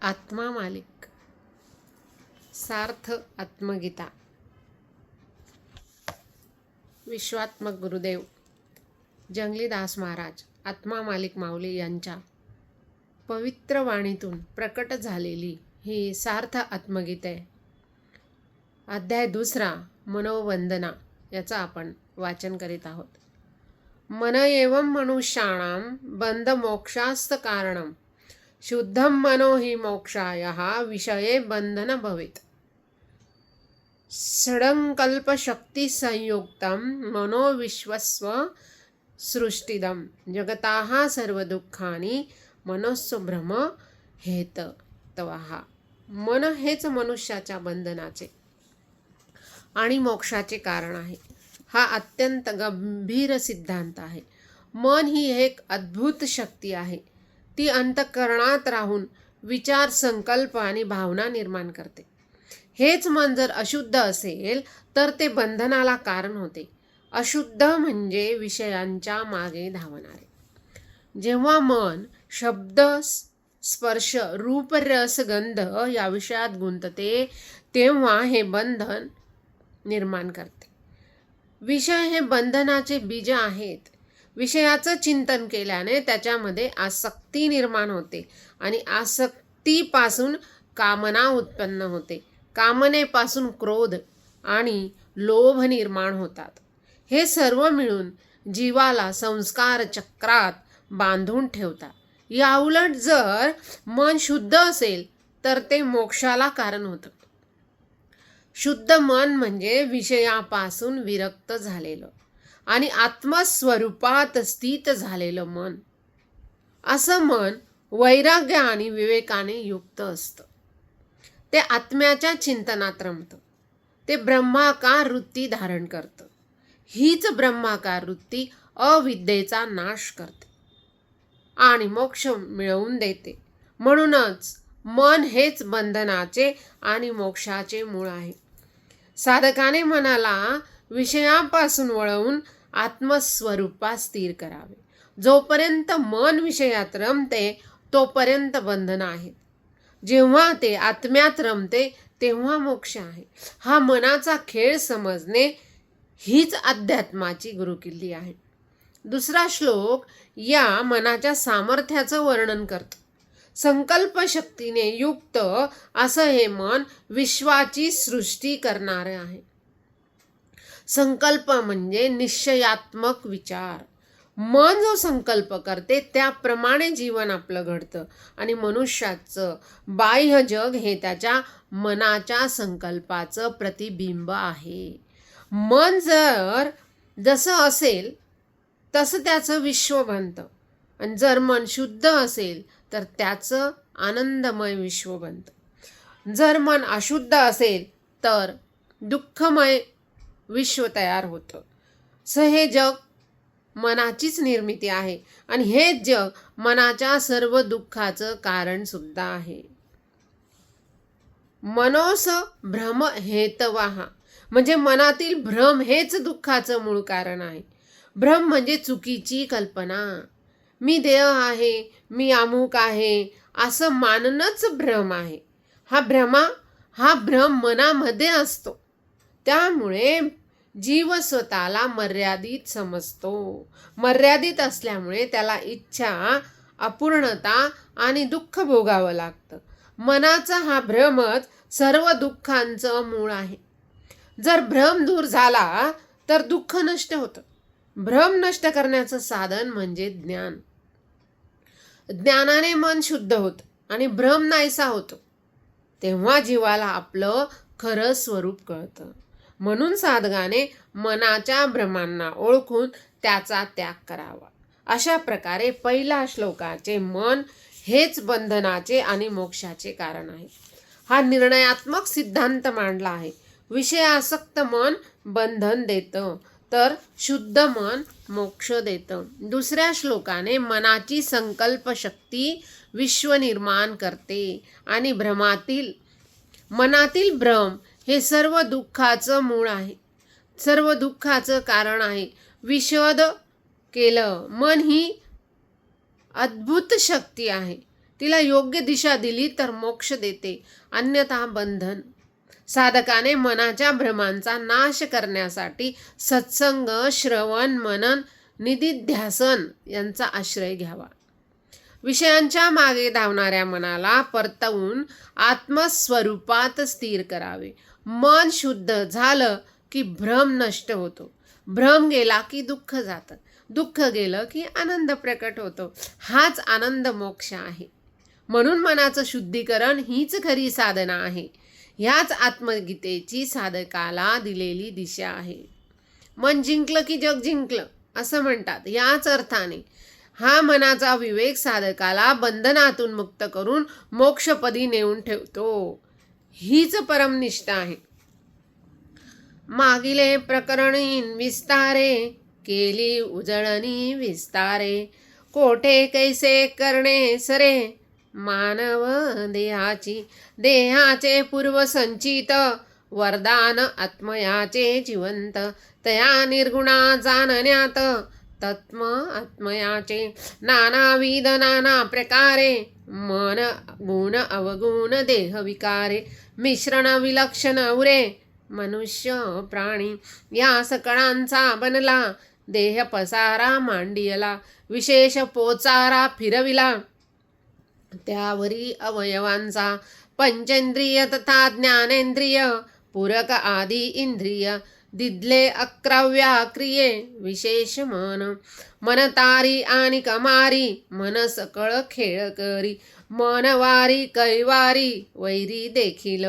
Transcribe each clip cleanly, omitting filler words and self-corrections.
आत्मा मालिक सार्थ आत्मगीता. विश्वात्मक गुरुदेव जंगलीदास महाराज आत्मा मालिक माऊली यांच्या पवित्र वाणीतून प्रकट झालेली ही सार्थ आत्मगीता आहे. अध्याय 2 मनोवंदना याचा आपण वाचन करीत आहोत. मन एवं मनुष्याणां बंध मोक्षास्त कारणं शुद्धं मनो हि मोक्षायः विषये बंधन भवेत्. षडङ्कल्पशक्तिसंयुक्तं मनोविश्वस्व सृष्टिदं जगताः सर्वदुःखानि मनोस्सु भ्रम हेतवः. मन हेच मनुष्याच्या बंधनाचे आणि मोक्षाचे कारण आहे. हा अत्यंत गंभीर सिद्धांत आहे. मन ही एक अद्भुत शक्ती आहे. ती अंतःकरणात राहून विचार, संकल्प आणि भावना निर्माण करते. हेच मन जर अशुद्ध असेल तर ते बंधनाला कारण होते. अशुद्ध म्हणजे विषयांच्या मागे धावणारे. जेव्हा मन शब्द, स्पर्श, रूप, रस, गंध या विषयात गुंतते तेव्हा हे बंधन निर्माण करते. विषय हे बंधनाचे बीज आहेत. विषयाचं चिंतन केल्याने त्याच्यामध्ये आसक्ती निर्माण होते आणि आसक्तीपासून कामना उत्पन्न होते. कामनेपासून क्रोध आणि लोभ निर्माण होतात. हे सर्व मिळून जीवाला संस्कार चक्रात बांधून ठेवतात. याउलट जर मन शुद्ध असेल तर ते मोक्षाला कारण होतं. शुद्ध मन म्हणजे विषयापासून विरक्त झालेलं आणि आत्मस्वरूपात स्थित झालेलं मन. असं मन वैराग्य आणि विवेकाने युक्त असतं. ते आत्म्याच्या चिंतनात रमतं. ते ब्रह्माकार वृत्ती धारण करतं. हीच ब्रह्माकार वृत्ती अविद्येचा नाश करते आणि मोक्ष मिळवून देते. म्हणूनच मन हेच बंधनाचे आणि मोक्षाचे मूळ आहे. साधकाने मनाला विषयापासून वळवून आत्मस्वरूपात स्थिर करावे. जोपर्यंत मन विषयात रमते तोपर्यंत बंधन आहेत. जेव्हा ते आत्म्यात रमते तेव्हा मोक्ष आहे. हा मनाचा खेळ समजणे हीच अध्यात्माची गुरुकिल्ली आहे. 2 श्लोक या मनाच्या सामर्थ्याचं वर्णन करतो. संकल्पशक्तीने युक्त असं हे मन विश्वाची सृष्टी करणारे आहे. संकल्प म्हणजे निश्चयात्मक विचार. मन जो संकल्प करते त्याप्रमाणे जीवन आपलं घडतं आणि मनुष्याचं बाह्य जग हे त्याच्या मनाच्या संकल्पाचं प्रतिबिंब आहे. मन जर जसं असेल तसं त्याचं विश्व बनतं आणि जर मन शुद्ध असेल तर त्याचं आनंदमय विश्व बनतं. जर मन अशुद्ध असेल तर दुःखमय विश्व तयार होतं. हे जग मनाचीच निर्मिती आहे आणि हेच जग मनाच्या सर्व दुःखाचं कारण सुद्धा आहे. मनोस भ्रम हेतवः म्हणजे मनातील भ्रम हेच दुःखाचं मूळ कारण आहे. भ्रम म्हणजे चुकीची कल्पना. मी देह आहे, मी अमुक आहे असं मानणंच भ्रम आहे. हा भ्रम मनामध्ये असतो. त्यामुळे जीव स्वतःला मर्यादित समजतो. मर्यादित असल्यामुळे त्याला इच्छा, अपूर्णता आणि दुःख भोगावं लागतं. मनाचा हा भ्रमच सर्व दुःखांचं मूळ आहे. जर भ्रम दूर झाला तर दुःख नष्ट होतं. भ्रम नष्ट करण्याचं साधन म्हणजे ज्ञान. ज्ञानाने मन शुद्ध होतं आणि भ्रम नाहीसा होतो. तेव्हा जीवाला आपलं खरं स्वरूप कळतं. म्हणून साधकाने मनाच्या भ्रमांना ओळखून त्याचा त्याग करावा. अशा प्रकारे 1 श्लोकाचे मन हेच बंधनाचे आणि मोक्षाचे कारण आहे. हा निर्णयात्मक सिद्धांत मांडला आहे. विषयासक्त मन बंधन देतं तर शुद्ध मन मोक्ष देतं. 2 श्लोकाने मनाची संकल्प शक्ती विश्व निर्माण करते आणि मनातील भ्रम हे सर्व दुःखाचं मूळ आहे, सर्व दुःखाचं कारण आहे. विशद केलं मन ही अद्भुत शक्ती आहे. तिला योग्य दिशा दिली तर मोक्ष देते, अन्यथा बंधन. साधकाने मनाच्या भ्रमांचा नाश करण्यासाठी सत्संग, श्रवण, मनन, निधिध्यासन यांचा आश्रय घ्यावा. विषयांच्या मागे धावणाऱ्या मनाला परतवून आत्मस्वरूपात स्थिर करावे. मन शुद्ध झालं की भ्रम नष्ट होतो. भ्रम गेला की दुःख जातं. दुःख गेलं की आनंद प्रकट होतो. हाच आनंद मोक्ष आहे. म्हणून मनाचं शुद्धीकरण हीच खरी साधना आहे. ह्याच आत्मगीतेची साधकाला दिलेली दिशा आहे. मन जिंकलं की जग जिंकलं असं म्हणतात. याच अर्थाने हा मनाचा विवेक साधकाला बंधनातून मुक्त करून मोक्षपदी नेऊन ठेवतो. हीच परमनिष्ठा आहे. मागिले प्रकरणीन विस्तारे, केली उजळणी विस्तारे. कोठे कैसे करणे सरे, मानव देहाची. देहाचे पूर्वसंचित, वरदान आत्मयाचे जिवंत. तया निर्गुणा जाणण्यात, तत्म आत्मयाचे. नानाविध नाना प्रकारे, मन गुण अवगुण देह विकारे. मिश्रण विलक्षण उरे, मनुष्य प्राणी. या सकळांचा बनला, देह पसारा मांडियला. विशेष पोचारा फिरविला, त्यावरी अवयवांचा. पंचेंद्रिय तथा ज्ञानेंद्रिय, पूरक आदी इंद्रिय. दिदले अक्रव्या क्रिये, विशेष मन. मन तारी आणि कमारी, मन सकळ खेळ करी. मनवारी कैवारी, वैरी देखील.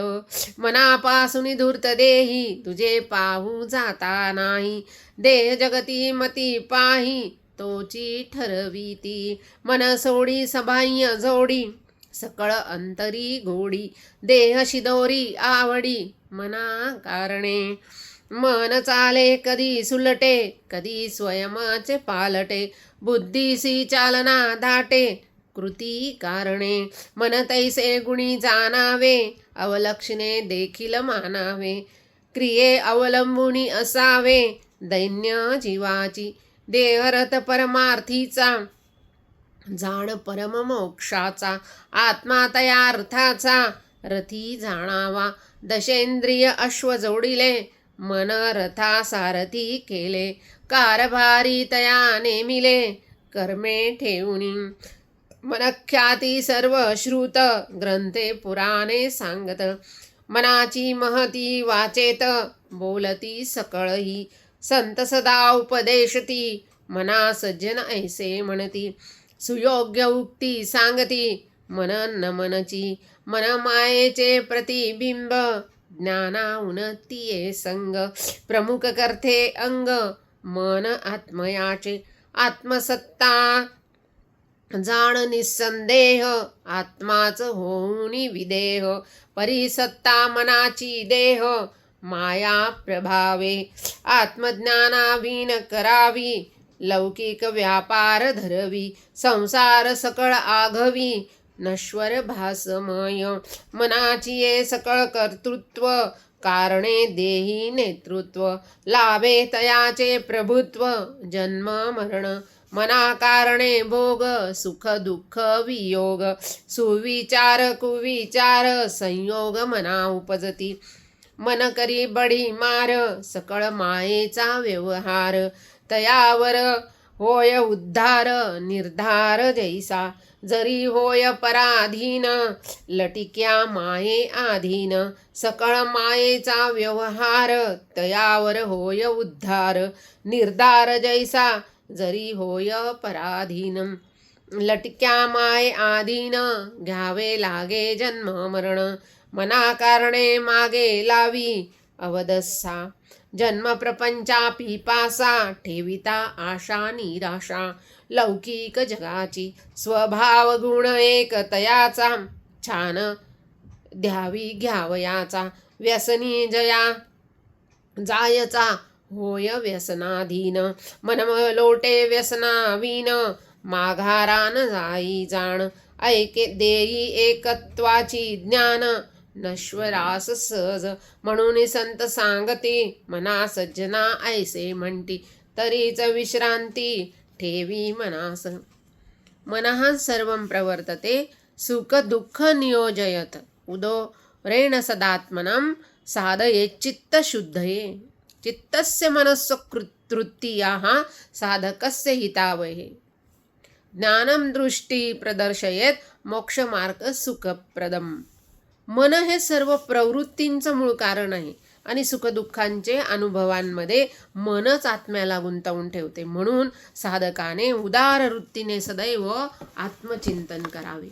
मनापासून धूर्त देही, तुझे पाहू जाता नाही. देह जगती मती पाही, तोची ठरविती. मन सोडी सबाह्य जोडी, सकळ अंतरी गोडी. देह शिदोरी आवडी, मना कारणे. मन चाले कधी सुलटे, कधी स्वयंचे पालटे. बुद्धीसी चालना दाटे, कृती कारणे. मन तैसे गुणी जाणावे, अवलक्षणे देखील मानावे. क्रिये अवलंबुनी असावे, दैन्य जीवाची. देहरथ परमार्थीचा, जाण परम मोक्षाचा. आत्मा तया अर्थाचा, रथी जाणावा. दशेंद्रिय अश्व जोडिले, मन रथा सारथी केले. कारभारी तया नेमिले, कर्मे ठेवणी. मनख्याती सर्व श्रुत, ग्रंथे पुराणे सांगत. मनाची महती वाचेत, बोलती सकळही. संत सदा उपदेशती, मना सज्जन ऐसे म्हणती. सुयोग्य उक्ती सांगती, मन न मनची. मन मायेचे प्रतिबिंब, ज्ञाना उन्नतीये संग. प्रमुख करते अंग, मन आत्मयाचे. आत्मसत्ता जाण निसंदेह, आत्माच होऊनी विदेह. परिसत्ता मनाची देह, माया प्रभावे. आत्मज्ञानावीन करावी, लौकिक व्यापार धरवी. संसार सकळ आघवी, नश्वर भासमय. मनाची ये सकळ कर्तृत्व, कारणे देही नेतृत्व. लाभे तयाचे प्रभुत्व, जन्म मरण. मना कारणे भोग, सुख दुःख वियोग. सुविचार कुविचार, संयोग मना उपजती. मन करी बडी मार, सकळ मायेचा व्यवहार. तयावर होय उद्धार, निर्धार जैसा. जरी होय पराधीन, लटिक्या माये आधीन. सकळ मायेचा व्यवहार, तयावर होय उद्धार. निर्धार जैसा, जरी होय पराधीन. लटक्या माये आधीन, घ्यावे लागे जन्म मरण. मना कारणे मागे लावी, अवदस्सा. जन्म प्रपंचा पिपासा, ठेविता आशा निराशा. लौकिक जगाची स्वभाव गुण एक तयाचा. छान द्यावी घ्यावयाचा, व्यसनी जया जायचा. होय व्यसनाधीन, मन लोटे व्यसनावीन. माघारान जाई जाण, ऐके देई एकत्वाची ज्ञान. नश्वरास सहज, म्हणून संत सांगती. मना सज्जना ऐसे म्हणती, तरीच विश्रांती ठेवी मनास. मनः सर्वं प्रवर्तते, सुख दुःख नियोजयत उदोरेण सदात्मनं साधयेच्चित्त शुद्धये चित्तस्य मनस्य तृतीयाः साधकस्य हितावहे ज्ञानं दृष्टी प्रदर्शयेत मोक्षमार्ग सुखप्रदम. मन हे सर्व प्रवृत्तींचं मूळ कारण आहे आणि सुखदुःखांचे अनुभवांमध्ये मनच आत्म्याला गुंतवून ठेवते. म्हणून साधकाने उदार वृत्तीने सदैव आत्मचिंतन करावे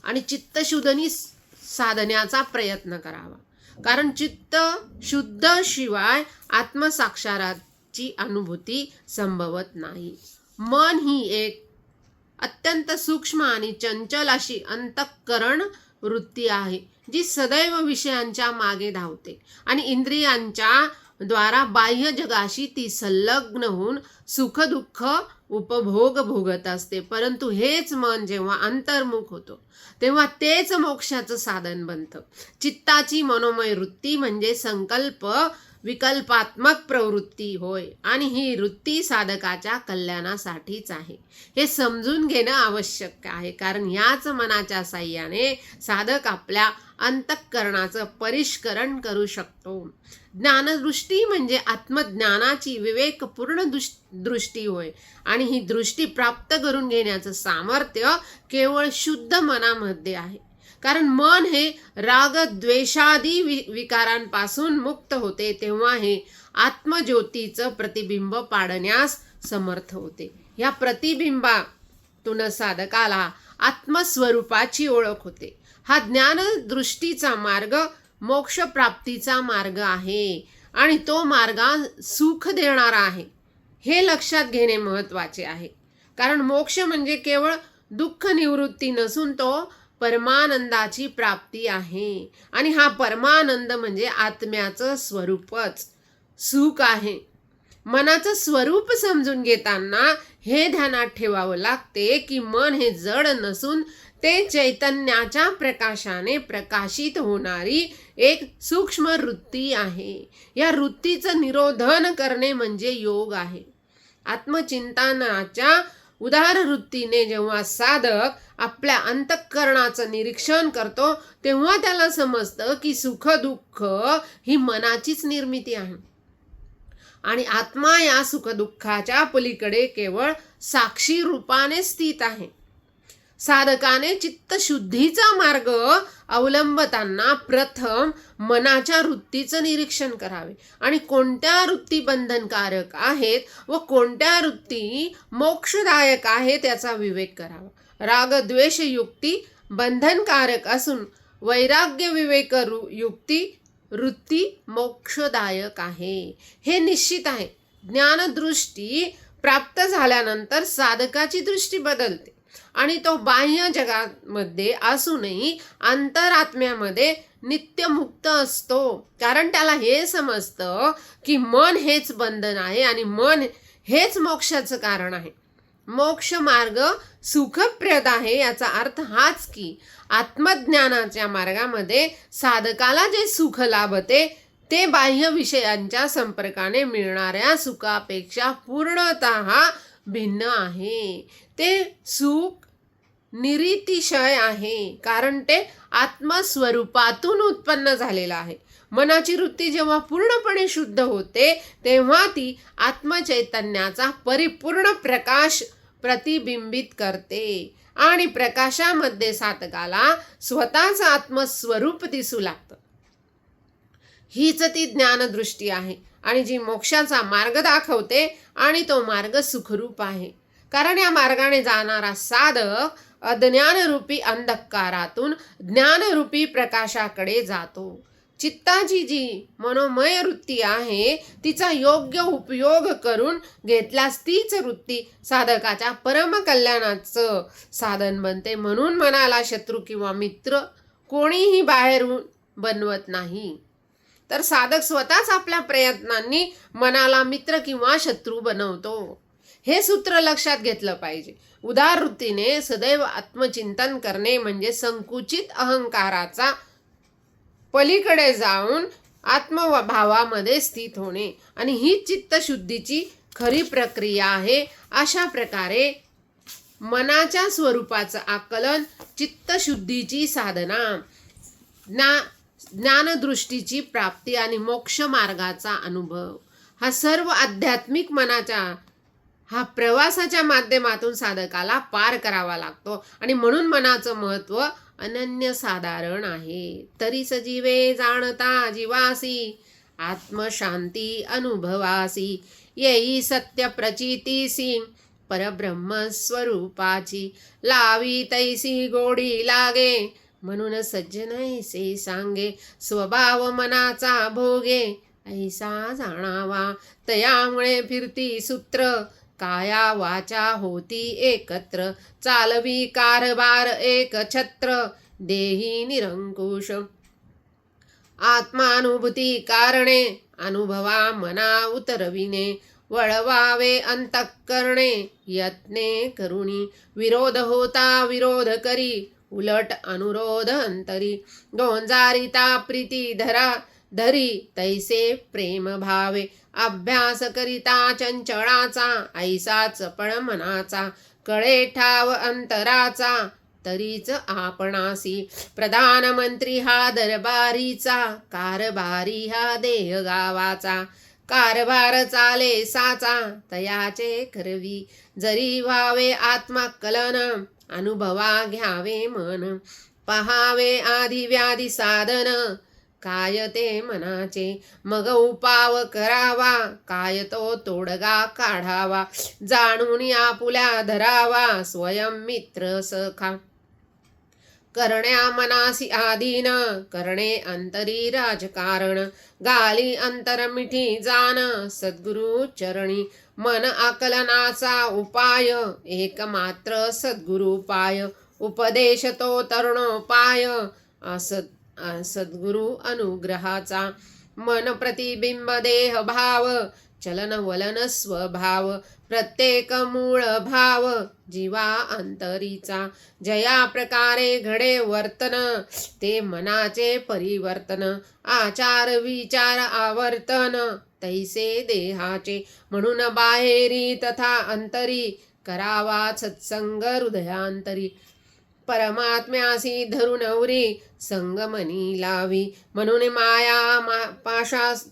आणि चित्तशुद्धीने साधण्याचा प्रयत्न करावा. कारण चित्त शुद्ध शिवाय आत्मसाक्षाराची अनुभूती संभवत नाही. मन ही एक अत्यंत सूक्ष्म आणि चंचल अशी अंतःकरण वृत्ती आहे जी सदैव विषयांच्या मागे धावते आणि इंद्रियांच्या द्वारा बाह्य जगाशी ती संलग्न होऊन सुख दुःख उपभोग भोगत असते. परंतु हेच मन जेव्हा अंतर्मुख होतो तेव्हा तेच मोक्षाचं साधन बनतं. चित्ताची मनोमय वृत्ती म्हणजे संकल्प विकल्पात्मक प्रवृत्ती होय आणि ही वृत्ती साधकाच्या कल्याणासाठीच आहे हे समजून घेणं आवश्यक आहे. कारण याच मनाच्या साह्याने साधक आपल्या अंतःकरणाचं परिष्करण करू शकतो. ज्ञानदृष्टी म्हणजे आत्मज्ञानाची विवेकपूर्ण दृष्टी होय आणि ही दृष्टी प्राप्त करून घेण्याचं सामर्थ्य केवळ शुद्ध मनामध्ये आहे. कारण मन हे राग द्वेषादी विकारांपासून मुक्त होते तेव्हा हे आत्मज्योतीचं प्रतिबिंब पाडण्यास समर्थ होते. या प्रतिबिंबातून साधकाला आत्मस्वरूपाची ओळख होते. हा ज्ञानदृष्टीचा मार्ग मोक्षप्राप्तीचा मार्ग आहे आणि तो मार्ग सुख देणारा आहे हे लक्षात घेणे महत्त्वाचे आहे. कारण मोक्ष म्हणजे केवळ दुःख निवृत्ती नसून तो परमानंदाची प्राप्ती आहे आणि हा परमानंद म्हणजे आत्म्याचं स्वरूपच सुख आहे. मनाचं स्वरूप समजून घेताना हे ध्यानात ठेवावं लागते की मन हे जड नसून ते चैतन्याच्या प्रकाशाने प्रकाशित होणारी एक सूक्ष्म वृत्ती आहे. या वृत्तीचं निरोधन करणे म्हणजे योग आहे. आत्मचिंतनाच्या उदार वृत्तीने जेव्हा साधक आपल्या अंतःकरणाचं निरीक्षण करतो तेव्हा त्याला समजतं की सुख दुःख ही मनाचीच निर्मिती आहे आणि आत्मा या सुखदुःखाच्या पलीकडे केवळ साक्षी रूपाने स्थित आहे. साधकाने चित्तशुद्धीचा मार्ग अवलंबताना प्रथम मनाच्या वृत्तीचं निरीक्षण करावे आणि कोणत्या वृत्ती बंधनकारक आहेत व कोणत्या वृत्ती मोक्षदायक आहेत याचा विवेक करावा. राग द्वेष युक्ती बंधनकारक असून वैराग्य विवेक युक्ती वृत्ती मोक्षदायक आहे हे निश्चित आहे. ज्ञानदृष्टी प्राप्त झाल्यानंतर साधकाची दृष्टी बदलते आणि तो बाह्य जगामध्ये असूनही अंतरात्म्यामध्ये नित्यमुक्त असतो. कारण त्याला हे समजतं की मन हेच बंधन आहे आणि मन हेच मोक्षाचं कारण आहे. मोक्ष मार्ग सुखप्रद आहे याचा अर्थ हाच की आत्मज्ञानाच्या मार्गामध्ये साधकाला जे सुख लाभते ते बाह्य विषयांच्या संपर्काने मिळणाऱ्या सुखापेक्षा पूर्णतः भिन्न आहे. ते सुख निरीतिशय आहे कारण ते आत्मस्वरूपातून उत्पन्न झालेलं आहे. मनाची वृत्ती जेव्हा पूर्णपणे शुद्ध होते तेव्हा ती आत्मचैतन्याचा परिपूर्ण प्रकाश प्रतिबिंबित करते आणि प्रकाशामध्ये साधकाला स्वतःचं आत्मस्वरूप दिसू लागतं. हीच ती ज्ञानदृष्टी आहे आणि जी मोक्षाचा मार्ग दाखवते आणि तो मार्ग सुखरूप आहे. कारण या मार्गाने जाणारा साधक अज्ञानरूपी अंधकारातून ज्ञानरूपी प्रकाशाकडे जातो. चित्ताची जी मनोमय वृत्ती आहे तिचा योग्य उपयोग करून घेतल्यास तीच वृत्ती साधकाच्या परमकल्याणाचं साधन बनते. म्हणून मनाला शत्रू किंवा मित्र कोणीही बाहेरून बनवत नाही तर साधक स्वतःच आपल्या प्रयत्नांनी मनाला मित्र किंवा शत्रू बनवतो. हे सूत्र लक्षात घेतलं पाहिजे. उदार वृत्तीने सदैव आत्मचिंतन करणे म्हणजे संकुचित अहंकाराचा पलीकडे जाऊन आत्मभावामध्ये स्थित होणे आणि ही चित्तशुद्धीची खरी प्रक्रिया आहे. अशा प्रकारे मनाच्या स्वरूपाचं आकलन, चित्तशुद्धीची साधना, ज्ञानदृष्टीची प्राप्ती आणि मोक्ष मार्गाचा अनुभव, हा सर्व आध्यात्मिक मनाच्या हा प्रवासाच्या माध्यमातून साधकाला पार करावा लागतो. आणि म्हणून मनाचं महत्त्व अनन्यसाधारण आहे. तरी सजीवे जाणता जीवासी, आत्मशांती अनुभवासी, येई सत्य प्रचितीसी, परब्रह्म स्वरूपाची, लावी तैसी गोडी लागे, म्हणून सज्जनैसे सांगे, स्वभाव मनाचा भोगे, ऐसा जाणावा, तयामुळे फिरती सूत्र, काया वाचा होती एकत्र, चालवी कारभार एक छत्र, देही निरंकुश, आत्मानुभूती कारणे, अनुभवा मना उतरविणे, वळवावे अंतःकरणे, यत्ने करुणी, विरोध होता विरोध करी, उलट अनुरोध अंतरी, गोंजारिता प्रीती धरी, तैसे प्रेम भावे, अभ्यास करिता चंचळाचा, ऐसा चपळ मनाचा, कळे ठाव अंतराचा, तरीच आपणासी, प्रधानमंत्री हा दरबारीचा, कारभारी हा देह गावाचा, कारभार चाले साचा, तयाचे करवी, जरी व्हावे आत्माकलन, अनुभवा घ्यावे मन, पहावे आधी व्याधी साधन, काय ते मनाचे, मग उपाव करावा, काय तो तोडगा काढावा, जाणून आपुल्या धरावा, स्वयं मित्र सखा, करण्या मनासी आधीन, करणे अंतरी राजकारण, गाली अंतर मिठी जाण, सद्गुरु चरणी, मन आकलनाचा उपाय, एकमात्र सद्गुरु पाय, उपदेश तो तरुणोपाय, सद्गुरु अनुग्रहाचा, मन प्रतिबिंब देह भाव, चलन वलन स्वभाव, प्रत्येक मूळ भाव, जीवा अंतरीचा, जया प्रकारे घडे वर्तन, ते मनाचे परिवर्तन, आचार विचार आवर्तन, तैसे देहाचे, म्हणून बाहेरी तथा अंतरी, करावा सत्संग हृदयांतरी, परमात्म्यासी धरून उरी, संगमनी लावी, म्हणून माया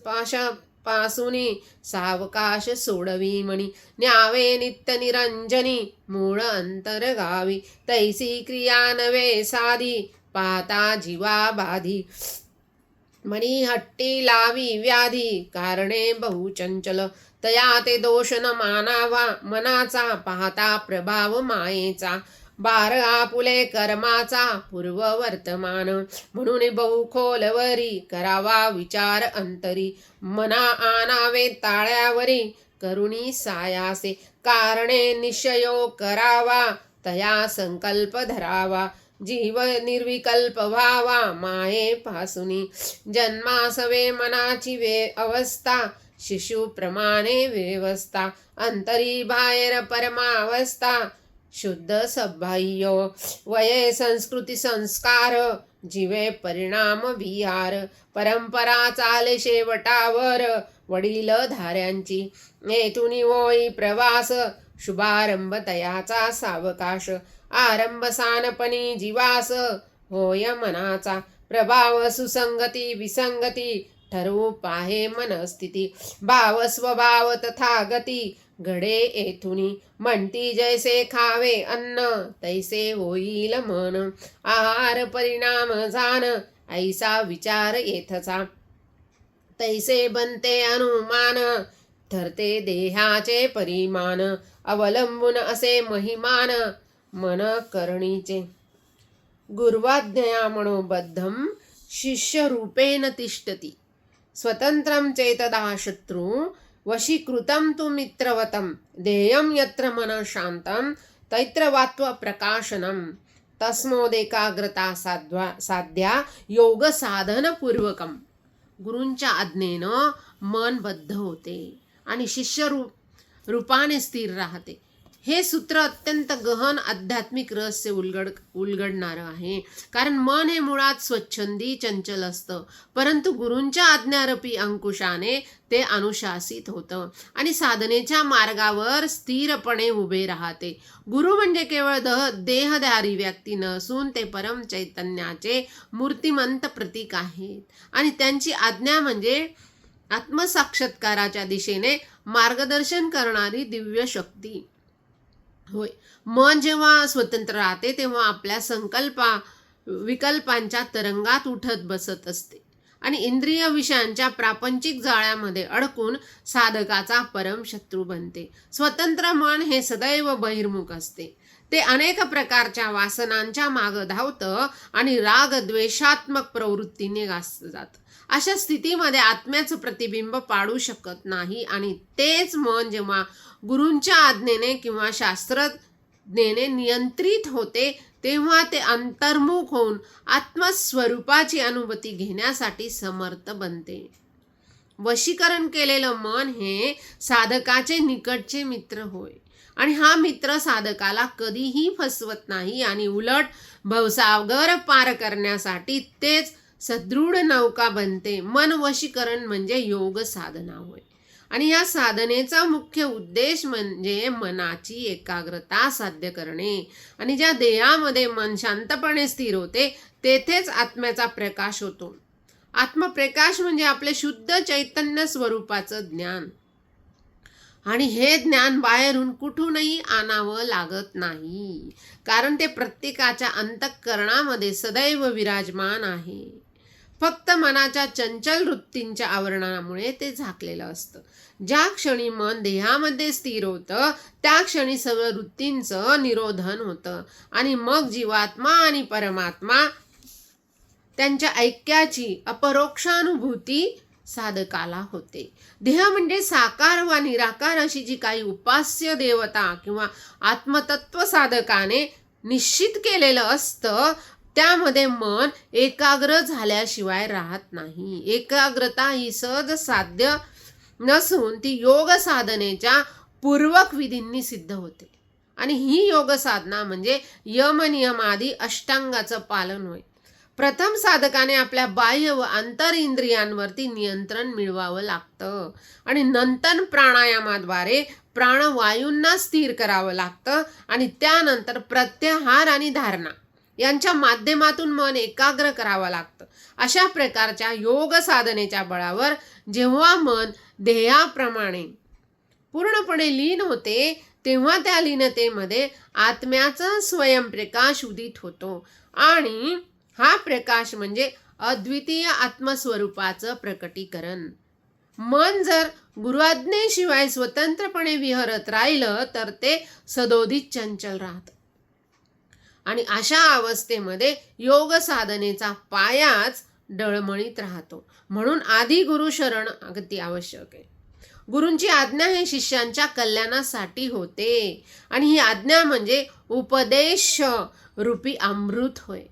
पाशापासूनी, सावकाश सोडवी मणी, न्यावे नित्य निरंजनी, मूळ अंतर गावी, तैसी क्रिया नवे साधी, पाहता जीवा बाधी, मनी हट्टी लावी व्याधी, कारणे बहुचंचल, तया ते दोष न मानावा, मनाचा पाहता प्रभाव मायेचा, बार आपुले कर्माचा पूर्व वर्तमान, म्हणून बहु खोलवरी, करावा विचार अंतरी, मना आणावे ताळ्यावरी, करुणी सायासे, कारणे निश्चयो करावा, तया संकल्प धरावा, जीव निर्विकल्प व्हावा माये पासुनी, जन्मासवे मनाची अवस्था, शिशुप्रमाणे व्यवस्था, अंतरी बाहेर परमावस्था, शुद्ध सबाह्य वये संस्कृती संस्कार, जीवे परिणाम विहार, परंपरा चाले शेवटावर, वडील धाऱ्यांची, येथून होई प्रवास, शुभारंभ तयाचा सावकाश, आरंभ सानपणी जीवास, होय मनाचा प्रभाव, सुसंगती विसंगती, ठरवू पाहे मनस्थिती, भाव स्वभाव तथा गती, घडे येथुनी, म्हणती जैसे खावे अन्न, तैसे होईल मन, आहार परिणाम जाण, ऐसा विचार येथचा, तैसे बनते अनुमान, ठरते देहाचे परिमाण, अवलंबून असे महिमान, मन करणीचे, गुर्वाज्ञया मनोबद्धम शिष्यरूपेण तिष्ठति, स्वतंत्रं चेतदा शत्रु, वशीकृतं तु मित्रवतं, देयं यत्र मन शांतं, तैत्रवात्व प्रकाशनं, तस्मोदेकाग्रता साध्या योग साधन पूर्वकम. गुरूंच्या आज्ञेनं मन बद्ध होते आणि शिष्य रूपाने स्थिर राहते. हे सूत्र अत्यंत गहन आध्यात्मिक रहस्य उलगडणारं आहे. कारण मन हे मुळात स्वच्छंदी चंचल असतं, परंतु गुरूंच्या आज्ञारूपी अंकुशाने ते अनुशासित होतं आणि साधनेच्या मार्गावर स्थिरपणे उभे राहते. गुरु म्हणजे केवळ देहधारी व्यक्ती नसून ते परम चैतन्याचे मूर्तिमंत प्रतीक आहेत आणि त्यांची आज्ञा म्हणजे आत्मसाक्षात्काराच्या दिशेने मार्गदर्शन करणारी दिव्य शक्ती होय. मन जेव्हा स्वतंत्र राहते तेव्हा आपल्या विकल्पांच्या तरंगात उठत बसत असते आणि इंद्रिय विषयांच्या प्रापंचिक जाळ्यामध्ये अडकून साधकाचा परम शत्रू बनते. स्वतंत्र मन हे सदैव बहिर्मुख असते. ते अनेक प्रकारच्या वासनांच्या मागं धावतं आणि राग द्वेषात्मक प्रवृत्तीने गाजलं जातं. अशा स्थितीमध्ये आत्म्याचं प्रतिबिंब पाडू शकत नाही आणि तेच मन जेव्हा गुरूंच्या आज्ञेने किंवा शास्त्रज्ञेने नियंत्रित होते तेव्हा ते अंतर्मुख होऊन आत्मस्वरूपाची अनुभूती घेण्यासाठी समर्थ बनते. वशीकरण केलेलं मन हे साधकाचे निकटचे मित्र होय आणि हा मित्र साधकाला कधीही फसवत नाही आणि उलट भवसागर पार करण्यासाठी तेच सदृढ नौका बनते. मन वशीकरण म्हणजे योग साधना होय आणि या साधनेचा मुख्य उद्देश म्हणजे मनाची एकाग्रता साध्य करणे आणि ज्या देहामध्ये मन शांतपणे स्थिर होते तेथेच आत्म्याचा प्रकाश होतो. आत्मप्रकाश म्हणजे आपले शुद्ध चैतन्य स्वरूपाचं ज्ञान आणि हे ज्ञान बाहेरून कुठूनही आणावं लागत नाही, कारण ते प्रत्येकाच्या अंतःकरणामध्ये सदैव विराजमान आहे. फक्त मनाच्या चंचल वृत्तींच्या आवरणामुळे ते झाकलेलं असतं. ज्या क्षणी मन देहामध्ये स्थिर होतं त्या क्षणी सर्व वृत्तींचं निरोधन होतं आणि मग जीवात्मा आणि परमात्मा त्यांच्या ऐक्याची अपरोक्षानुभूती साधकाला होते. देह म्हणजे साकार वा निराकार अशी जी काही उपास्य देवता किंवा आत्मतत्व साधकाने निश्चित केलेलं असतं त्यामध्ये मन एकाग्र झाल्याशिवाय राहत नाही. एकाग्रता ही सहज साध्य नसून ती योग साधनेच्या पूर्वक विधींनी सिद्ध होते आणि ही योग साधना म्हणजे यमनियमादी अष्टांगाचं पालन होय. प्रथम साधकाने आपल्या बाह्य व आंतर इंद्रियांवरती नियंत्रण मिळवावं लागतं आणि नंतर प्राणायामाद्वारे प्राणवायूंना स्थिर करावं लागतं आणि त्यानंतर प्रत्याहार आणि धारणा यांच्या माध्यमातून मन एकाग्र करावं लागतं. अशा प्रकारच्या योग साधनेच्या बळावर जेव्हा मन ध्येयाप्रमाणे पूर्णपणे लीन होते तेव्हा त्या लीनतेमध्ये आत्म्याचा स्वयंप्रकाश उदित होतो आणि हा प्रकाश म्हणजे अद्वितीय आत्मस्वरूपाचं प्रकटीकरण. मन जर गुरुआज्ञेशिवाय स्वतंत्रपणे विहरत राहिलं तर ते सदोदित चंचल राहतं आणि अशा अवस्थेमध्ये योग साधनेचा पायाच डळमळीत राहतो. म्हणून आधी गुरु शरण अगदी आवश्यक आहे. गुरूंची आज्ञा हे शिष्यांच्या कल्याणासाठी होते आणि ही आज्ञा म्हणजे उपदेश रूपी अमृत होय,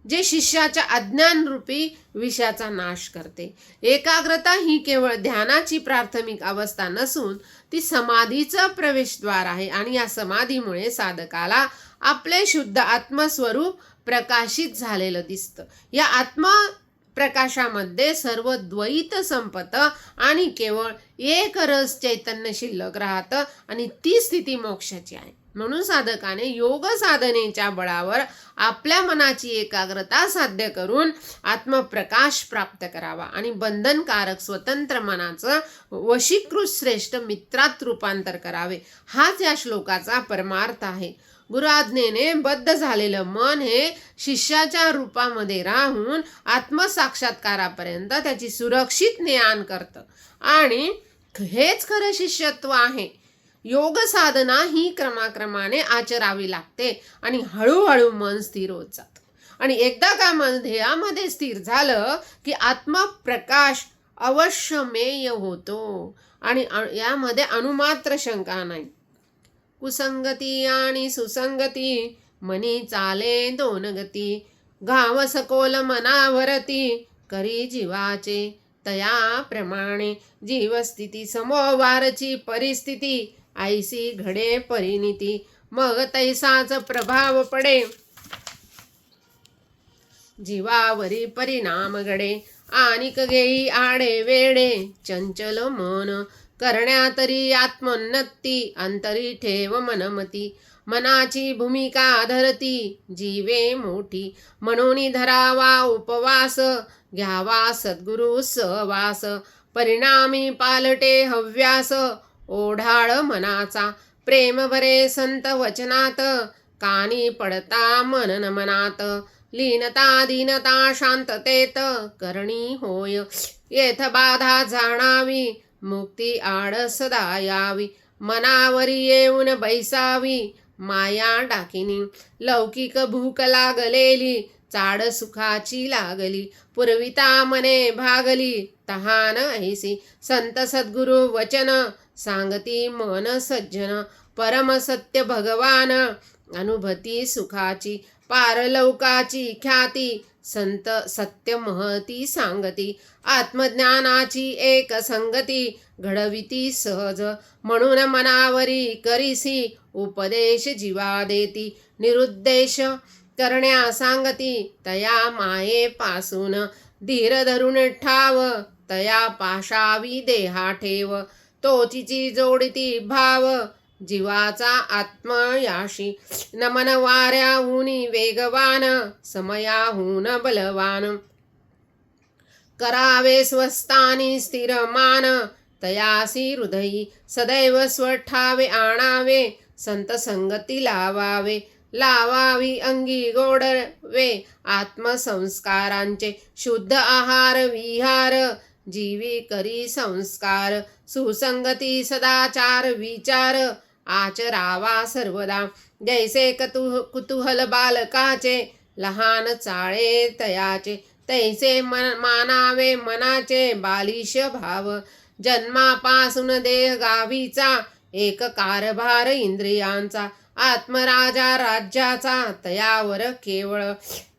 जे शिष्याच्या अज्ञानरूपी विषयाचा नाश करते. एकाग्रता ही केवळ ध्यानाची प्राथमिक अवस्था नसून ती समाधीचं प्रवेशद्वार आहे आणि या समाधीमुळे साधकाला आपले शुद्ध आत्मस्वरूप प्रकाशित झालेलं दिसतं. या आत्मप्रकाशामध्ये सर्व द्वैत संपतं आणि केवळ एक रस चैतन्य शिल्लक राहतं आणि ती स्थिती मोक्षाची आहे. म्हणून साधकाने योग साधनेच्या बळावर आपल्या मनाची एकाग्रता साध्य करून आत्मप्रकाश प्राप्त करावा आणि बंधनकारक स्वतंत्र मनाचं वशीकृत श्रेष्ठ मित्रात रूपांतर करावे. हाच या श्लोकाचा परमार्थ आहे. गुरुआज्ञेने बद्ध झालेलं मन हे शिष्याच्या रूपामध्ये राहून आत्मसाक्षात्कारापर्यंत त्याची सुरक्षित ने-आण करतं आणि हेच खरं शिष्यत्व आहे. योग साधना ही क्रमाक्रमाने आचरावी लागते आणि हळूहळू मन स्थिर होत जातं आणि एकदा का मन ध्येयामध्ये स्थिर झालं की आत्मप्रकाश अवश्यमेय होतो आणि यामध्ये अणुमात्र शंका नाही. कुसंगती आणि सुसंगती मनी चाले दोन गती, गाव सकोल मनावरती करी जीवाचे तया प्रमाणे, जीवस्थिती समोवारची परिस्थिती ऐसी घडे परिणिती, मग तैसाच प्रभाव पडे, जीवावरी परिणाम घडे. आनिक घेई आडे वेडे, चंचल मन करण्यातरी आत्मोन्नती, अंतरी ठेव मनमती. मनाची भूमिका धरती, जीवे मोठी, म्हणून धरावा उपवास, घ्यावा सद्गुरु सहवास. परिणामी पालटे हव्यास, ओढाळ मनाचा, प्रेम भरे संत वचनात, कानी पडता मनन मनात. लीनता दीनता शांततेत, करणी होय येथ बाधा जाणावी, मुक्ती आड सदा यावी. मनावरी येऊन बैसावी, माया डाकिनी, लौकिक भूक लागलेली, चाड सुखाची लागली. पुरविता मने भागली, तहान ऐसी, संत सद्गुरु वचन, सांगती मन सज्जन. परम सत्य भगवान, अनुभूती सुखाची, पारलौकाची ख्याती, संत सत्य महती सांगती. आत्मज्ञानाची एक संगती, घडविती सहज, म्हणून मनावरी करीसी, उपदेश जीवा देती. निरुद्देश करण्या सांगती, तया मायेपासून, धीर धरून ठाव, तया पाशावी देहा ठेव. तोचीची जोडिती भाव, जीवाचा आत्मयाशी. नमन वाऱ्याहूनी वेगवान, समयाहून बलवान. करावे स्वस्थानी स्थिरमान, तयासी हृदयी, सदैव स्वठावे आणावे, संत संगती लावावे. लावावी अंगी गोडवे, आत्मसंस्कारांचे, शुद्ध आहार विहार, जीवी करी संस्कार. सुसंगती सदाचार विचार, आचरावा सर्वदा. जैसे कुतूहल बालकाचे, लहान चाळे तयाचे, तैसे मानावे मनाचे बालिश भाव. जन्मापासून देह गावीचा, एक कारभार इंद्रियांचा. आत्मराजा राज्याचा, तयावर केवळ,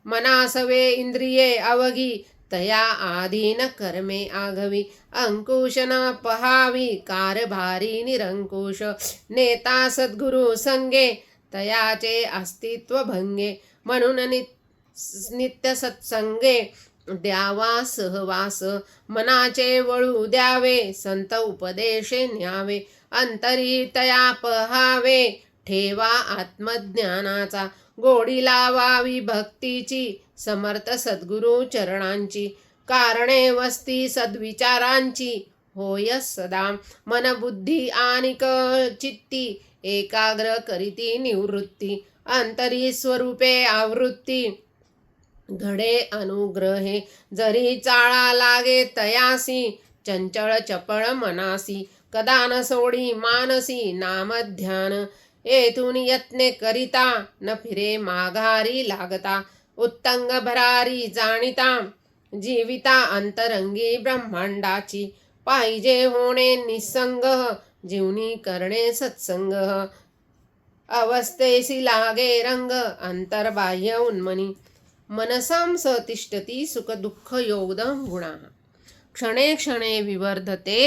मनासवे इंद्रिये अवघी, तया आधीन कर्मे आघवी. अंकुश न पहावी, कारभारी निरंकुश, नेता सद्गुरु संगे, तयाचे अस्तित्व भंगे. म्हणून नित्य सत्संगे, द्यावा सहवास, मनाचे वळू द्यावे, संत उपदेशे न्यावे. अंतरी तया पहावे, ठेवा आत्मज्ञानाचा. गोडी लावावी भक्तीची, समर्थ सद्गुरु चरणांची. कारणे वस्ती सद्विचारांची, होय सदा. मन बुद्धी आनिक चित्ती, एकाग्र करीती निवृत्ती. अंतरी स्वरूपे आवृत्ती, घडे अनुग्रहे. जरी चाळा लागे तयासी, चंचळ चपळ मनासी. कदा न सोडी मानसी, नामध्यान. येथून यत्ने करिता, न फिरे माघारी लागता. उत्तंग भरारी जाणिता, जीविता अंतरंगी ब्रह्मांडाची. पाहिजे होणे निसंग, जीवनी करणे सत्संग. अवस्थेसी लागे रंग, अंतर्बाह्य उन्मनी. मनसां स तिष्ठती, सुख दुःख योगदं गुणाः. क्षणे क्षणे विवर्धते,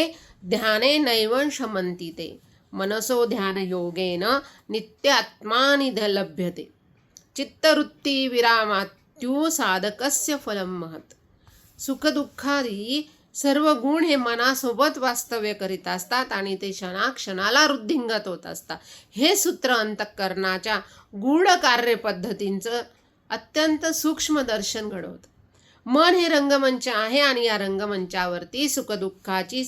ध्याने नैव शमन्ति ते. मनसो ध्यान योगेन, नित्यात्मानि लभ्यते. चित्तवृत्ती विरामात्यु, साधकस्य फलं महत्. सुखदुःखादी सर्व गुण हे मनासोबत वास्तव्य करीत असतात आणि ते क्षणाक्षणाला वृद्धिंगत होत असतात. हे सूत्र अंतःकरणाच्या गूढ कार्यपद्धतींचं अत्यंत सूक्ष्म दर्शन घडवतं. मन हे रंगमंच आहे आणि या रंगमंचावरती सुखदुःखाची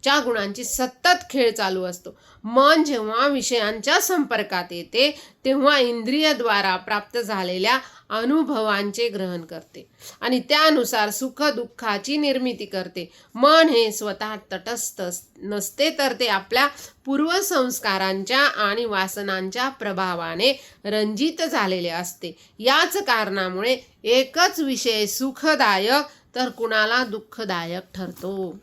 च्या गुणांची सतत खेळ चालू असतो. मन जेव्हा विषयांच्या संपर्कात येते तेव्हा इंद्रियद्वारा प्राप्त झालेल्या अनुभवांचे ग्रहण करते आणि त्यानुसार सुख दुःखाची निर्मिती करते. मन हे स्वतः तटस्थ नसते, तर ते आपल्या पूर्वसंस्कारांच्या आणि वासनांच्या प्रभावाने रंजित झालेले असते. याच कारणामुळे एकच विषय सुखदायक तर कुणाला दुःखदायक ठरतो.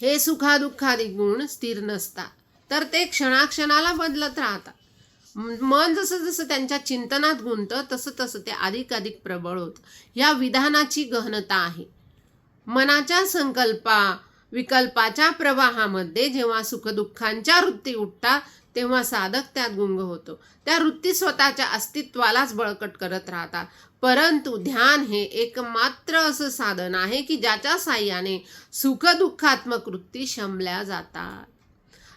हे सुखादुःखादी गुण स्थिर नसतात, तर ते क्षणाक्षणाला बदलत राहतात. मन जसं जसं त्यांच्या चिंतनात गुंतं तसं तसं ते अधिक प्रबळ होतं. या विधानाची गहनता आहे. मनाच्या संकल्पा विकल्पाच्या प्रवाहामध्ये जेव्हा सुखदुःखांच्या वृत्ती उठतात तेव्हा साधक त्यात गुंग होतो. त्या वृत्ती स्वतःच्या अस्तित्वालाच बळकट करत राहतात. परंतु ध्यान हे एकमात्र असं साधन आहे की ज्याच्या साह्याने सुखदुःखात्मक वृत्ती शमल्या जातात.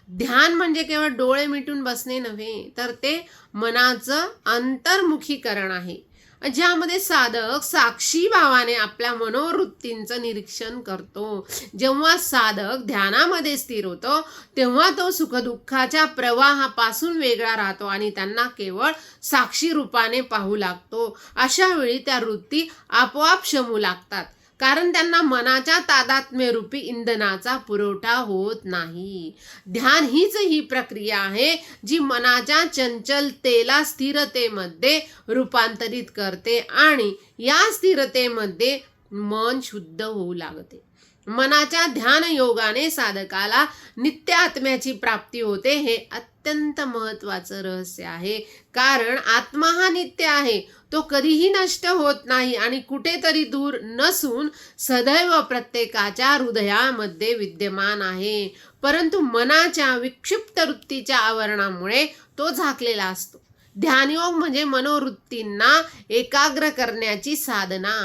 ध्यान म्हणजे केवळ डोळे मिटून बसणे नव्हे, तर ते मनाचं अंतर्मुखीकरण आहे, ज्यामध्ये साधक साक्षी भावाने आपल्या मनोवृत्तींचं निरीक्षण करतो. जेव्हा साधक ध्यानामध्ये स्थिर होतो तेव्हा तो सुखदुःखाच्या प्रवाहापासून वेगळा राहतो आणि त्यांना केवळ साक्षी रूपाने पाहू लागतो. अशा वेळी त्या वृत्ती आपोआप शमू लागतात, कारण त्यांना मनाच्या तादात्म्यरूपी इंधनाचा पुरवठा होत नाही. ध्यान हीच ही प्रक्रिया आहे जी मनाच्या चंचलतेला स्थिरतेमध्ये रूपांतरित करते आणि या स्थिरतेमध्ये मन शुद्ध होऊ लागते. मनाच्या ध्यान योगाने साधकाला नित्य आत्म्याची प्राप्ती होते. हे अत्यंत महत्त्वाचं रहस्य आहे, कारण आत्मा हा नित्य आहे. तो कधीही नष्ट होत नाही आणि कुठेतरी दूर नसून सदैव प्रत्येकाच्या हृदयामध्ये विद्यमान आहे. परंतु मनाच्या विक्षिप्त वृत्तीच्या आवरणामुळे तो झाकलेला असतो. ध्यानयोग म्हणजे मनोवृत्तींना एकाग्र करण्याची साधना,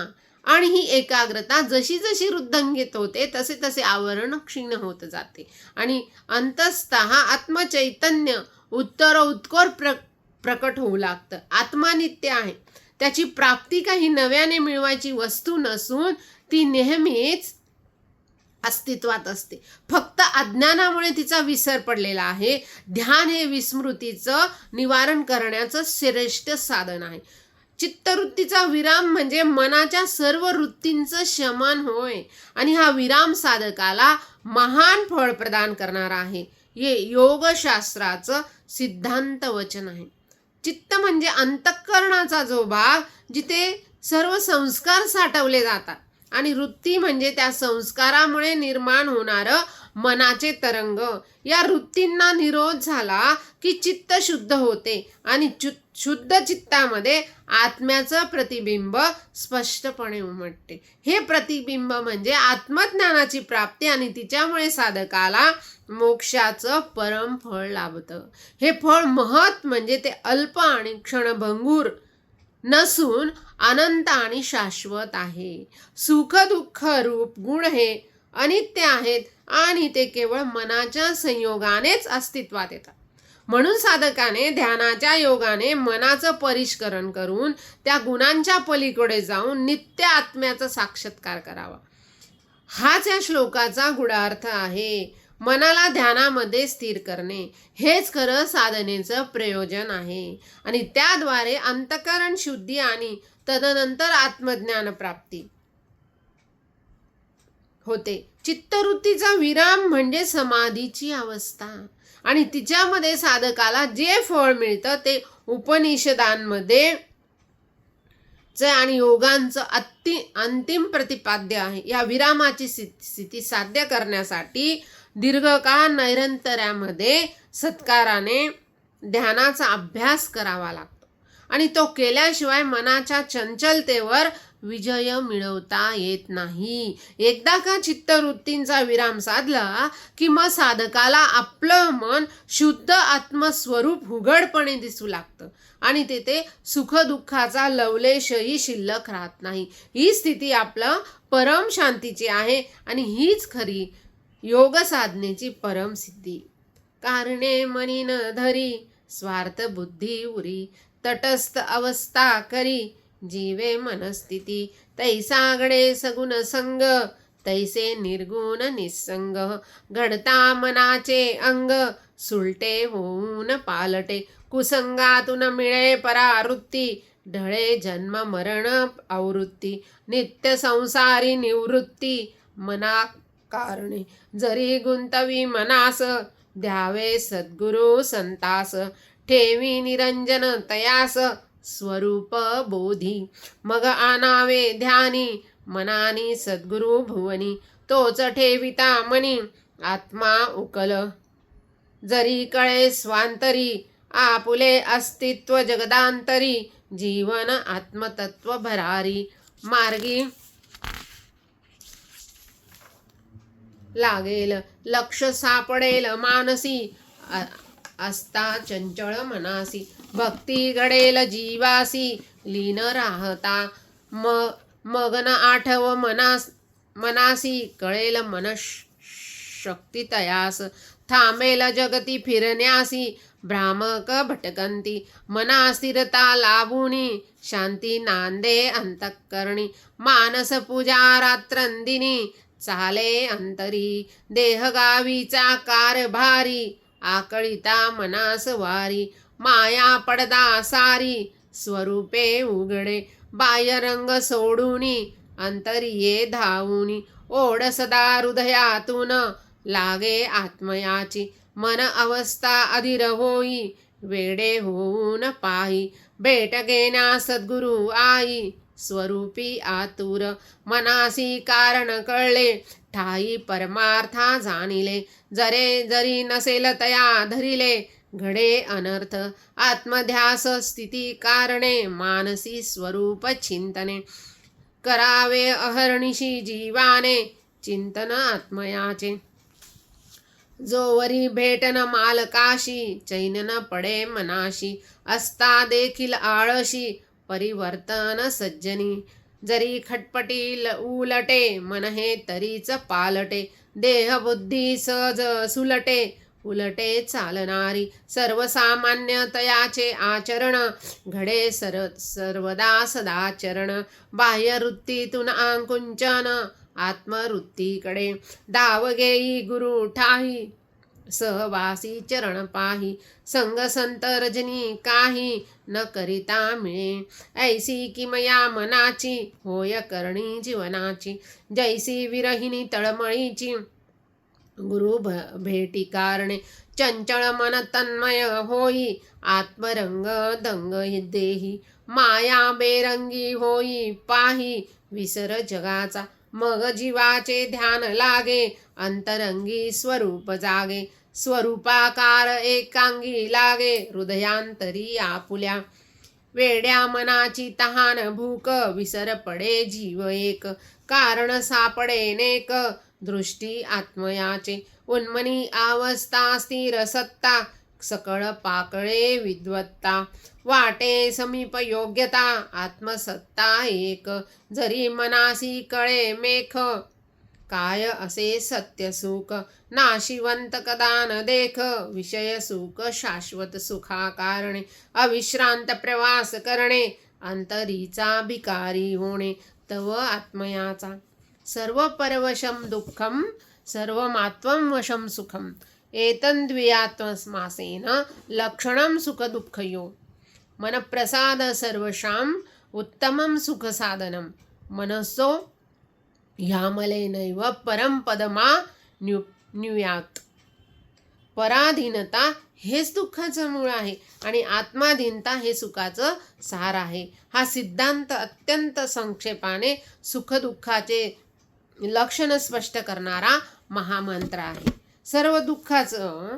आणि ही एकाग्रता जशी जशी वृद्धंगित होते तसे तसे आवरण क्षीण होत जाते आणि अंतस्तः आत्मचैतन्य उत्तरोत्तर प्रकट होऊ लागतं. आत्मा नित्य आहे. त्याची प्राप्ती काही नव्याने मिळवायची वस्तू नसून ती नेहमीच अस्तित्वात असते. फक्त अज्ञानामुळे तिचा विसर पडलेला आहे. ध्यान हे विस्मृतीचं निवारण करण्याचं श्रेष्ठ साधन आहे. चित्तवृत्तीचा विराम म्हणजे मनाच्या सर्व वृत्तींचं शमन होय, आणि हा विराम साधकाला महान फळ प्रदान करणारा आहे. हे योगशास्त्राचं सिद्धांत वचन आहे. चित्त म्हणजे अंतःकरणाचा जो भाग जिथे सर्व संस्कार साठवले जातात, आणि वृत्ती म्हणजे त्या संस्कारामुळे निर्माण होणारं मनाचे तरंग. या वृत्तींना निरोध झाला की चित्त शुद्ध होते आणि शुद्ध चित्तामध्ये आत्म्याचं प्रतिबिंब स्पष्टपणे उमटते. हे प्रतिबिंब म्हणजे आत्मज्ञानाची प्राप्ती आणि तिच्यामुळे साधकाला मोक्षाचं परम फळ लाभतं. हे फळ महत् म्हणजे ते अल्प आणि क्षणभंगूर नसून अनंत आणि शाश्वत आहे. सुख दुःख रूप गुण हे अनित्य आहेत आणि ते केवळ मनाच्या संयोगानेच अस्तित्वात येतात. म्हणून साधकाने ध्यानाच्या योगाने मनाचं परिष्करण करून त्या गुणांच्या पलीकडे जाऊन नित्य आत्म्याचा साक्षात्कार करावा. हाच या श्लोकाचा गूढार्थ आहे. मनाला ध्यानामध्ये स्थिर करणे हेच खरं साधनेचं प्रयोजन आहे, आणि त्याद्वारे अंतःकरण शुद्धी आणि तदनंतर आत्मज्ञान प्राप्ती होते. चित्तवृत्तीचा विराम म्हणजे समाधीची अवस्था, आणि तिच्यामध्ये साधकाला जे फळ मिळतं ते उपनिषदांमध्ये आणि योगांचं अंतिम प्रतिपाद्य आहे. या विरामाची स्थिती साध्य करण्यासाठी दीर्घकाळ नैरंतर्यामध्ये सत्काराने ध्यानाचा अभ्यास करावा लागतो, आणि तो केल्याशिवाय मनाच्या चंचलतेवर विजय मिळवता येत नाही. एकदा का चित्तवृत्तींचा विराम साधला की मग साधकाला आपलं मन शुद्ध आत्मस्वरूप उघडपणे दिसू लागतं आणि तेथे सुखदुःखाचा लवलेशही शिल्लक राहत नाही. ही स्थिती आपलं परम शांतीची आहे आणि हीच खरी योग साधनेची परम सिद्धी. कारणे मनी न धरी स्वार्थ बुद्धी उरी, तटस्थ अवस्था करी जीवे मनस्थिती, तैसा घडे सगुण संग तैसे निर्गुण निसंग, घडता मनाचे अंग सुलटे होऊन पालटे, कुसंगातून मिळे परावृत्ती ढळे जन्म मरण आवृत्ती, नित्य संसारी निवृत्ती मना कारणे, जरी गुंतवी मनास द्यावे सद्गुरु संतास, ठेवी निरंजन तयास स्वरूप बोधी, मग आनावे ध्यानी मनानी सद्गुरु भुवनी, तोच ठेविता मनी आत्मा उकल, जरी कळे स्वांतरी आपुले अस्तित्व जगदांतरी, जीवन आत्मतत्व भरारी, मार्गी लागेल लक्ष सापडेल मानसी असता चंचळ मनासी भक्ती घडेल जीवासी लीन राहता मगन आठव मनासी कळेल मनशक्ती तयास थांबेल जगती फिरण्यासी भ्रामक भटकंती मना स्थिरता लाभुनी शांती नांदे अंतःकरणी मानस पूजा रात्रंदिनी चाले अंतरी देहगावीचा कारभारी आकळिता मनास वारी माया पडदा सारी स्वरूपे उघडे बाह्यरंग सोडूनी अंतरिये धावूनी ओढ सदा हृदयातून लागे आत्मयाची मन अवस्था अधीर होई वेडे होऊन पाही भेट घेण्या सद्गुरु आई स्वरूपी आतुर मनासी कारण कळले ठाई परमार्था जाणिले जरी नसेल तया धरिले घडे अनर्थ आत्मध्यास स्थिती कारणे मानसी स्वरूप चिंतने करावे अहर्निशी जीवाने चिंतन आत्मयाचे जोवरी भेटन मालकाशी चैन न पडे मनाशी असता देखील आळशी परिवर्तन सज्जनी जरी खटपटी उलटे मन हे तरीच पालटे देह बुद्धी सहज सुलटे उलटे चालणारी सर्वसामान्य तयाचे आचरण घडे सर्वदा सदाचरण बाह्यवृत्तीतून आकुंचन आत्मवृत्तीकडे धाव घेई गुरु ठाई सहवासी चरण पाही संग संत रजनी काही न करिता मिळे ऐसी किमया मनाची होय करणी जीवनाची जैसी विरहिणी तळमळीची गुरु भेटी कारणे चंचळ मन तन्मय होई आत्मरंग दंग देही माया बेरंगी होई पाही विसर जगाचा मग जीवाचे ध्यान लागे अंतरंगी स्वरूप जागे स्वरूपाकार एकांगी लागे हृदयांतरी आपुल्या वेड्या मनाची तहान भूक विसर पडे जीव एक कारण सापडे नेक दृष्टी आत्मयाचे उन्मनी अवस्था स्थिर सत्ता सकळ पाकळे विद्वत्ता वाटे समीप योग्यता आत्मसत्ता एक जरी मनासी कळे मेख काय असे सत्य सुख नाशिवंत कदा न देख विषय सुख शाश्वत सुखा कारणे अविश्रांत प्रवास करणे अंतरीचा भिकारी होणे तव आत्मयाचा सर्व परवशम दुःखम सर्वमात्वं वशं सुखम एतन्द्वियात्मस्मासेन लक्षणं सुखदुःखयो मनप्रसाद सर्वशां उत्तमं सुखसाधनं मनसो ह्यामलेनैव परम पदमा न्यूयात पराधीनता हेच दुःखाचं मूळ आहे आणि आत्माधीनता हे सुखाचं सार आहे. हा सिद्धांत अत्यंत संक्षेपाने सुखदुःखाचे लक्षण स्पष्ट करणारा महामंत्र आहे. सर्व दुःखाचं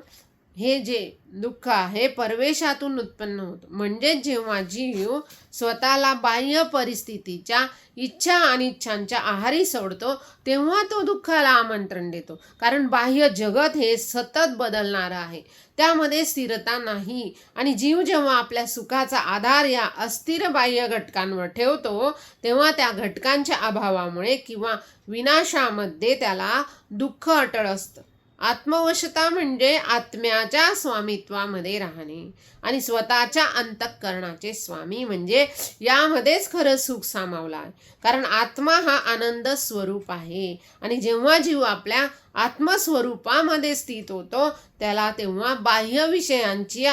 हे जे दुःख आहे परवेशातून उत्पन्न होतं. म्हणजे जेव्हा जीव स्वतःला बाह्य परिस्थितीच्या इच्छा अनिच्छांच्या आहारी सोडतो तेव्हा तो दुःखाला आमंत्रण देतो. कारण बाह्य जगत हे सतत बदलणारं आहे, त्यामध्ये स्थिरता नाही. आणि जीव जेव्हा आपल्या सुखाचा आधार या अस्थिर बाह्य घटकांवर ठेवतो तेव्हा त्या घटकांच्या अभावामुळे किंवा विनाशामध्ये त्याला दुःख अटळ असतं. आत्मवशता म्हणजे आत्म्याच्या स्वामित्वामध्ये राहणे आणि स्वतःच्या अंतःकरणाचे स्वामी म्हणजे यामध्येच खरं सुख सामावलं आहे. कारण आत्मा हा आनंद स्वरूप आहे आणि जेव्हा जीव आपल्या आत्मस्वरूपामध्ये स्थित होतो त्याला तेव्हा बाह्य विषयांची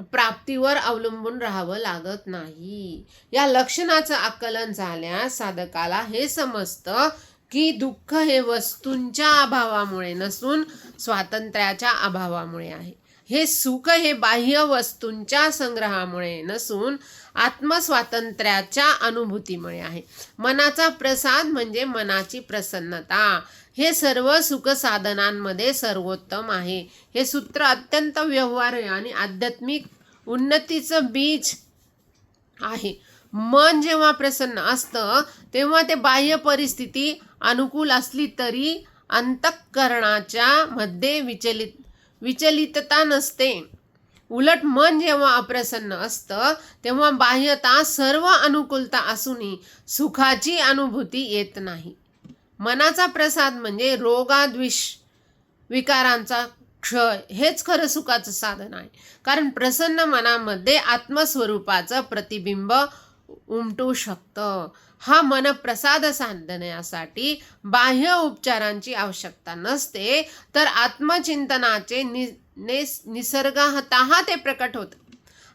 प्राप्तीवर अवलंबून राहावं लागत नाही. या लक्षणाचं आकलन झाल्यास साधकाला हे समजतं की दुःख हे वस्तूंच्या अभावामुळे नसून स्वातंत्र्याच्या अभावामुळे आहे. हे सुख हे बाह्य वस्तूंच्या संग्रहामुळे नसून आत्मस्वातंत्र्याच्या अनुभूतीमुळे आहे. मनाचा प्रसाद म्हणजे मनाची प्रसन्नता हे सर्व सुख साधनांमध्ये सर्वोत्तम आहे. हे सूत्र अत्यंत व्यवहार्य आणि आध्यात्मिक उन्नतीचं बीज आहे. मन जेव्हा प्रसन्न असतं तेव्हा ते बाह्य परिस्थिती अनुकूल असली तरी अंतःकरणाच्या मध्ये विचलितता नसते. उलट मन जेव्हा अप्रसन्न असतं तेव्हा बाह्यता सर्व अनुकूलता असूनही सुखाची अनुभूती येत नाही. मनाचा प्रसाद म्हणजे रोगाद्विष विकारांचा क्षय हेच खरं सुखाचं साधन आहे. कारण प्रसन्न मनामध्ये आत्मस्वरूपाचं प्रतिबिंब उमटू शकतं. हा मनप्रसाद साधण्यासाठी बाह्य उपचारांची आवश्यकता नसते, तर आत्मचिंतनाचे निसर्गतः ते प्रकट होतं.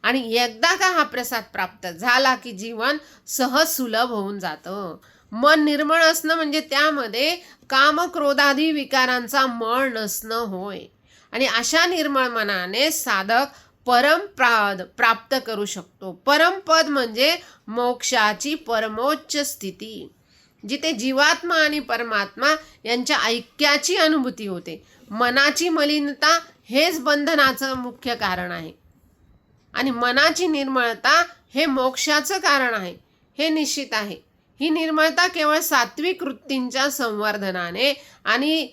आणि एकदा का हा प्रसाद प्राप्त झाला की जीवन सहज सुलभ होऊन जातं. मन निर्मळ असणं म्हणजे त्यामध्ये काम क्रोधादी विकारांचा मळ नसणं होय. आणि अशा निर्मळ मनाने साधक परमपद प्राप्त करू शकतो. परमपद म्हणजे मोक्षाची परमोच्च स्थिती, जिथे जीवात्मा आणि परमात्मा यांच्या ऐक्याची अनुभूती होते. मनाची मलिनता हेच बंधनाचं मुख्य कारण आहे आणि मनाची निर्मळता हे मोक्षाचं कारण आहे, हे निश्चित आहे. ही निर्मळता केवळ सात्विक वृत्तींच्या संवर्धनाने आणि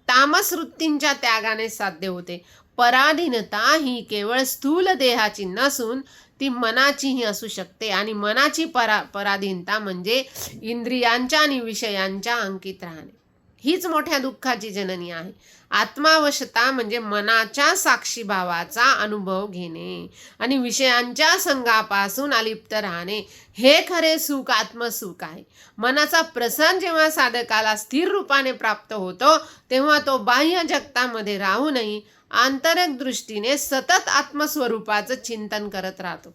तामस वृत्तींच्या त्यागाने साध्य होते. पराधीनता ही केवळ स्थूल देहाची नसून ती मनाचीही असू शकते. आणि मनाची पराधीनता म्हणजे इंद्रियांच्या आणि विषयांच्या अंकित राहणे. हीच मोठ्या दुःखाची जननी आहे. आत्मावशता म्हणजे मनाच्या साक्षीभावाचा अनुभव घेणे आणि विषयांच्या संघापासून अलिप्त राहणे हे खरे सुख आत्मसुख आहे. मनाचा प्रसन्न जेव्हा साधकाला स्थिर रूपाने प्राप्त होतो तेव्हा तो बाह्य जगतामध्ये राहूनही आंतरिक दृष्टीने सतत आत्मस्वरूपाचं चिंतन करत राहतो.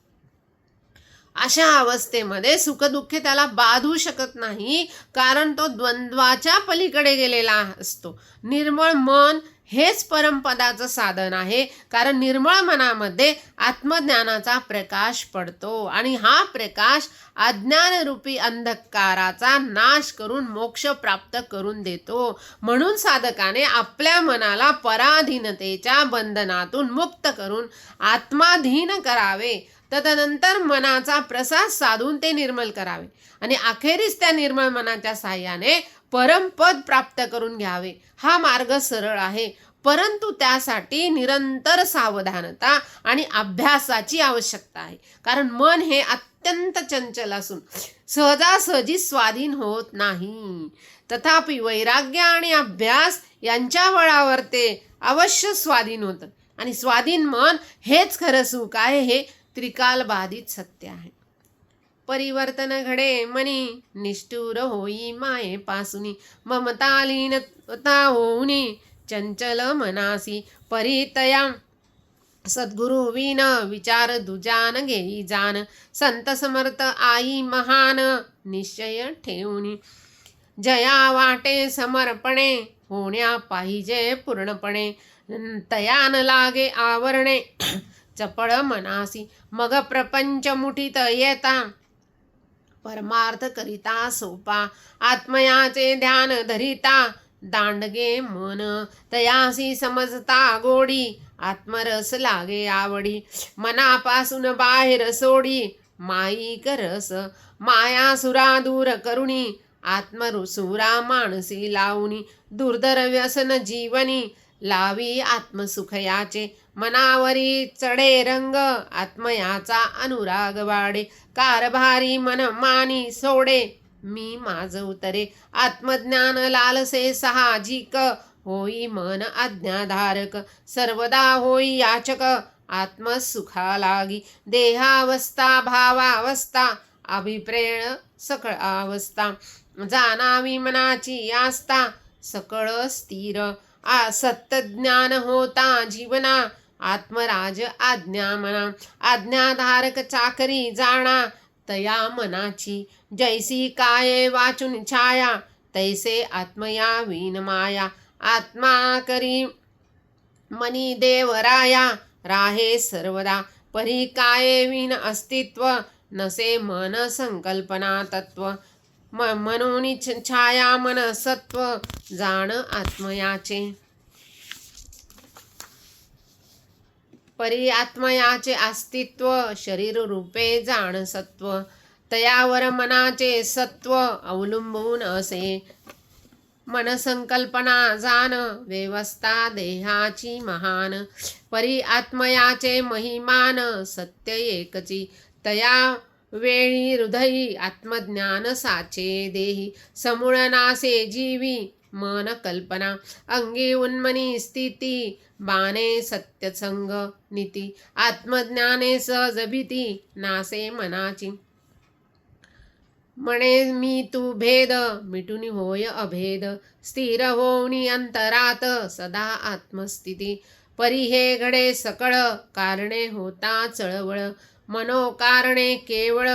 अशा अवस्थेमध्ये सुखदुःखे त्याला बाधू शकत नाही, कारण तो द्वंद्वाच्या पलीकडे गेलेला असतो. निर्मळ मन हेच परमपदाचं साधन आहे, कारण निर्मळ मनामध्ये आत्मज्ञानाचा प्रकाश पडतो आणि हा प्रकाश अज्ञानरूपी अंधकाराचा नाश करून मोक्ष प्राप्त करून देतो. म्हणून साधकाने आपल्या मनाला पराधीनतेच्या बंधनातून मुक्त करून आत्माधीन करावे. तदनंतर मनाचा प्रसाद साधून ते निर्मल करावे आणि अखेरीस त्या निर्मळ मनाच्या साहाय्याने परमपद प्राप्त करून घ्यावे. हा मार्ग सरळ आहे, परंतु त्यासाठी निरंतर सावधानता आणि अभ्यासाची आवश्यकता आहे. कारण मन हे अत्यंत चंचल असून सहजासहजी स्वाधीन होत नाही. तथापि वैराग्य आणि अभ्यास यांच्या बळावर ते अवश्य स्वाधीन होतं आणि स्वाधीन मन हेच खरं सुख आहे, हे त्रिकाल बाधित सत्य आहे. परिवर्तन घडे मनी निष्ठुर होई माये पासुनी, ममतालीनता होऊनी चंचल मनासी परितया. सद्गुरु विन विचार दुजान घेई जान, संत समर्थ आई महान निश्चय ठेवूनी. जया वाटे समर्पणे होण्या पाहिजे पूर्णपणे, तयान लागे आवरणे चपळ मनासी. मग प्रपंच मुठीत येता परमार्थ करिता सोपा, आत्मयाचे ध्यान धरिता दांडगे मन. तयासी समजता गोडी आत्मरस लागे आवडी, मनापासून बाहेर सोडी माईक रस. मायासुरा दूर करुणी आत्मरुसुरा मानसी लावणी, दुर्धर व्यसन जीवनी लावी आत्मसुखयाचे. मनावरी चढे रंग आत्मयाचा अनुराग वाढे, कारभारी मन मानी सोडे मी माझ उतरे. आत्मज्ञान लालसे साहजिक होई मन आज्ञाधारक, सर्वदा होई याचक आत्मसुखा लागी. देहावस्था भावावस्था अभिप्रेण सकळ अवस्था, जाणावी मनाची आस्था सकळ स्थिर. सत्तज्ञान होता जीवना आत्मराज आज्ञा मना, आज्ञाधारक चाकरी जाणा तया मनाची. जैसी काये वाचून छाया तैसे आत्मया विन माया, आत्मा करी मनी देवराया राहे सर्वदा. परी काये विन अस्तित्व नसे मन संकल्पना तत्व, मनोनी छाया मन सत्व जाण आत्मयाचे. परी आत्मयाचे अस्तित्व शरीर रूपे जाण सत्व, तयावर मनाचे सत्व अवलंबून असे. मनसंकल्पना जाण व्यवस्था देहाची महान, परी आत्मयाचे महिमान सत्य एकची, तया वेळी हृदयी आत्मज्ञान साचे देही, समूळ नासे जीवी मन कल्पना, अंगी उन्मनी स्थिती बाणे सत्यसंग नीती, आत्मज्ञाने सहज भीती नासे मनाची, म्हणे मी तू भेद मिटून होय अभेद, स्थिर होऊनी अंतरात सदा आत्मस्थिती, परी हे घडे सकळ कारणे होता चळवळ, मनोकारणे केवळ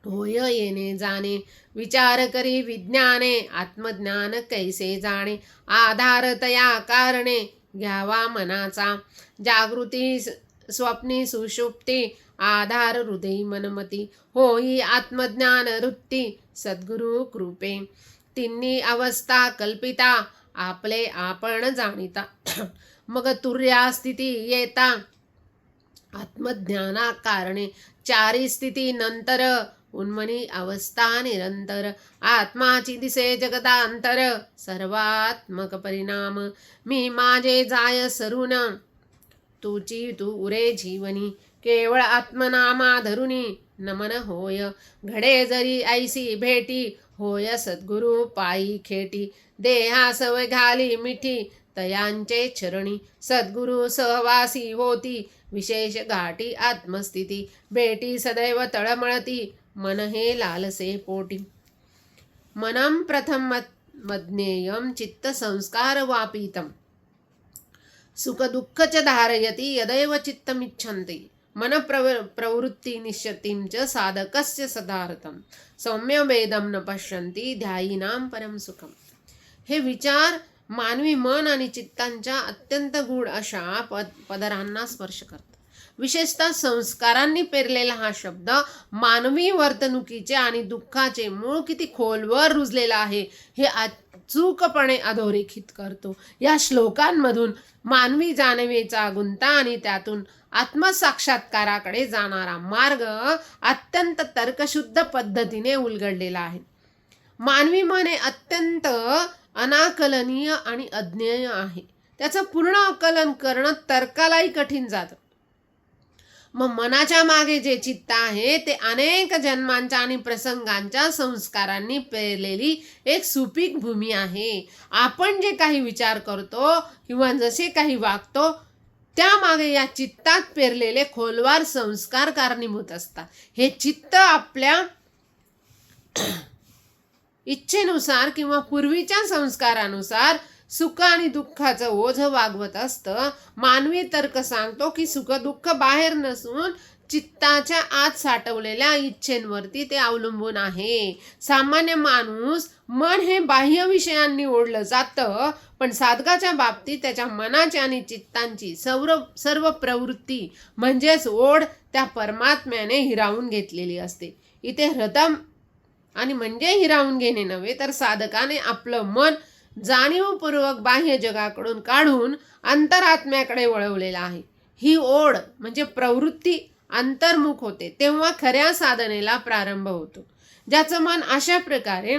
होय येणे जाणे, विचार करी विज्ञाने आत्मज्ञान कैसे जाणे, आधार तया कारणे घ्यावा मनाचा, जागृती स्वप्नी सुषुप्ती आधार हृदयी मनमती, होई आत्मज्ञान वृत्ती सद्गुरु कृपे, तिन्ही अवस्था कल्पिता आपले आपण जाणिता, मग तुर्या स्थिती येता आत्मज्ञाना कारणे, चारी स्थिती नंतर उन्मनी अवस्था निरंतर, आत्माची दिसे जगदांतर सर्वात्मक परिणाम, मी माझे जाय सरून तुची तू उरे जीवनी, केवळ आत्मनामा धरुनी नमन होय, घडे जरी ऐसी भेटी होय सद्गुरु पायी खेटी, देहा सवय घाली मिठी तयांचे चरणी, सद्गुरु सहवासी होती विशेष घाटी आत्मस्थिती, भेटी सदैव तळमळती मन हे लालसे पोटी, मनम प्रथम मज्ञेयम चित्त संस्कार वापीतम, सुख दुःख च धारयति यदैव चित्तमिच्छन्ति, मन प्रवृत्ति निश्यतिं च साधकस्य सदार्थम, सौम्य वेदम न पश्यन्ति ध्यायीनां परम सुखम. हे विचार मानवी मन आणि चित्तांच्या अत्यंत गूढ अशा पदरांना स्पर्श करतात. विशेषतः संस्कारांनी पेरलेला हा शब्द मानवी वर्तणुकीचे आणि दुःखाचे मूळ किती खोलवर रुजलेला आहे हे अचूकपणे अधोरेखित करतो. या श्लोकांमधून मानवी जाणीवेचा गुंता आणि त्यातून आत्मसाक्षात्काराकडे जाणारा मार्ग अत्यंत तर्कशुद्ध पद्धतीने उलगडलेला आहे. मानवी मन हे अत्यंत अनाकलनीय आणि अज्ञेय आहे. त्याचं पूर्ण आकलन करणं तर्कालाही कठीण जातं. मग मनाच्या मागे जे चित्त आहे ते अनेक जन्मांच्या आणि प्रसंगांच्या संस्कारांनी पेरलेली एक सुपीक भूमी आहे. आपण जे काही विचार करतो किंवा जसे काही वागतो त्यामागे या चित्तात पेरलेले खोलवर संस्कार कारणीभूत असतात. हे चित्त आपल्या इच्छेनुसार किंवा पूर्वीच्या संस्कारानुसार सुख आणि दुःखाचं ओझं वागवत असतं. मानवी तर्क सांगतो की सुख दुःख बाहेर नसून चित्ताच्या आत साठवलेल्या इच्छेंवरती ते अवलंबून आहे. सामान्य माणूस मन हे बाह्य विषयांनी ओढलं जातं, पण साधकाच्या बाबतीत त्याच्या मनाची आणि चित्तांची सर्व प्रवृत्ती म्हणजेच ओढ त्या परमात्म्याने हिरावून घेतलेली असते. इथे हृदम आणि म्हणजे हिरावून घेणे नव्हे तर साधकाने आपलं मन जाणीवपूर्वक बाह्य जगाकडून काढून अंतरात्म्याकडे वळवलेला आहे. ही ओढ म्हणजे प्रवृत्ती अंतर्मुख होते तेव्हा खऱ्या साधनेला प्रारंभ होतो. ज्याचं मन अशा प्रकारे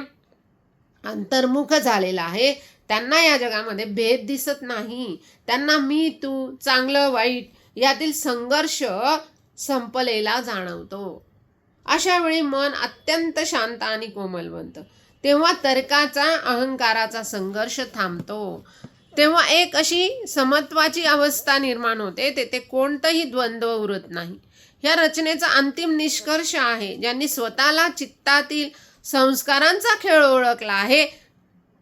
अंतर्मुख झालेलं आहे त्यांना या जगामध्ये भेद दिसत नाही. त्यांना मी तू चांगलं वाईट यातील संघर्ष संपलेला जाणवतो. अशा वेळी मन अत्यंत शांत आणि कोमल बनतं. तेव्हा तर्काचा अहंकाराचा संघर्ष थांबतो. तेव्हा एक अशी समत्वाची अवस्था निर्माण होते. तेथे कोणतंही द्वंद्व उरत नाही. या रचनेचा अंतिम निष्कर्ष आहे ज्यांनी स्वतःला चित्तातील संस्कारांचा खेळ ओळखला आहे,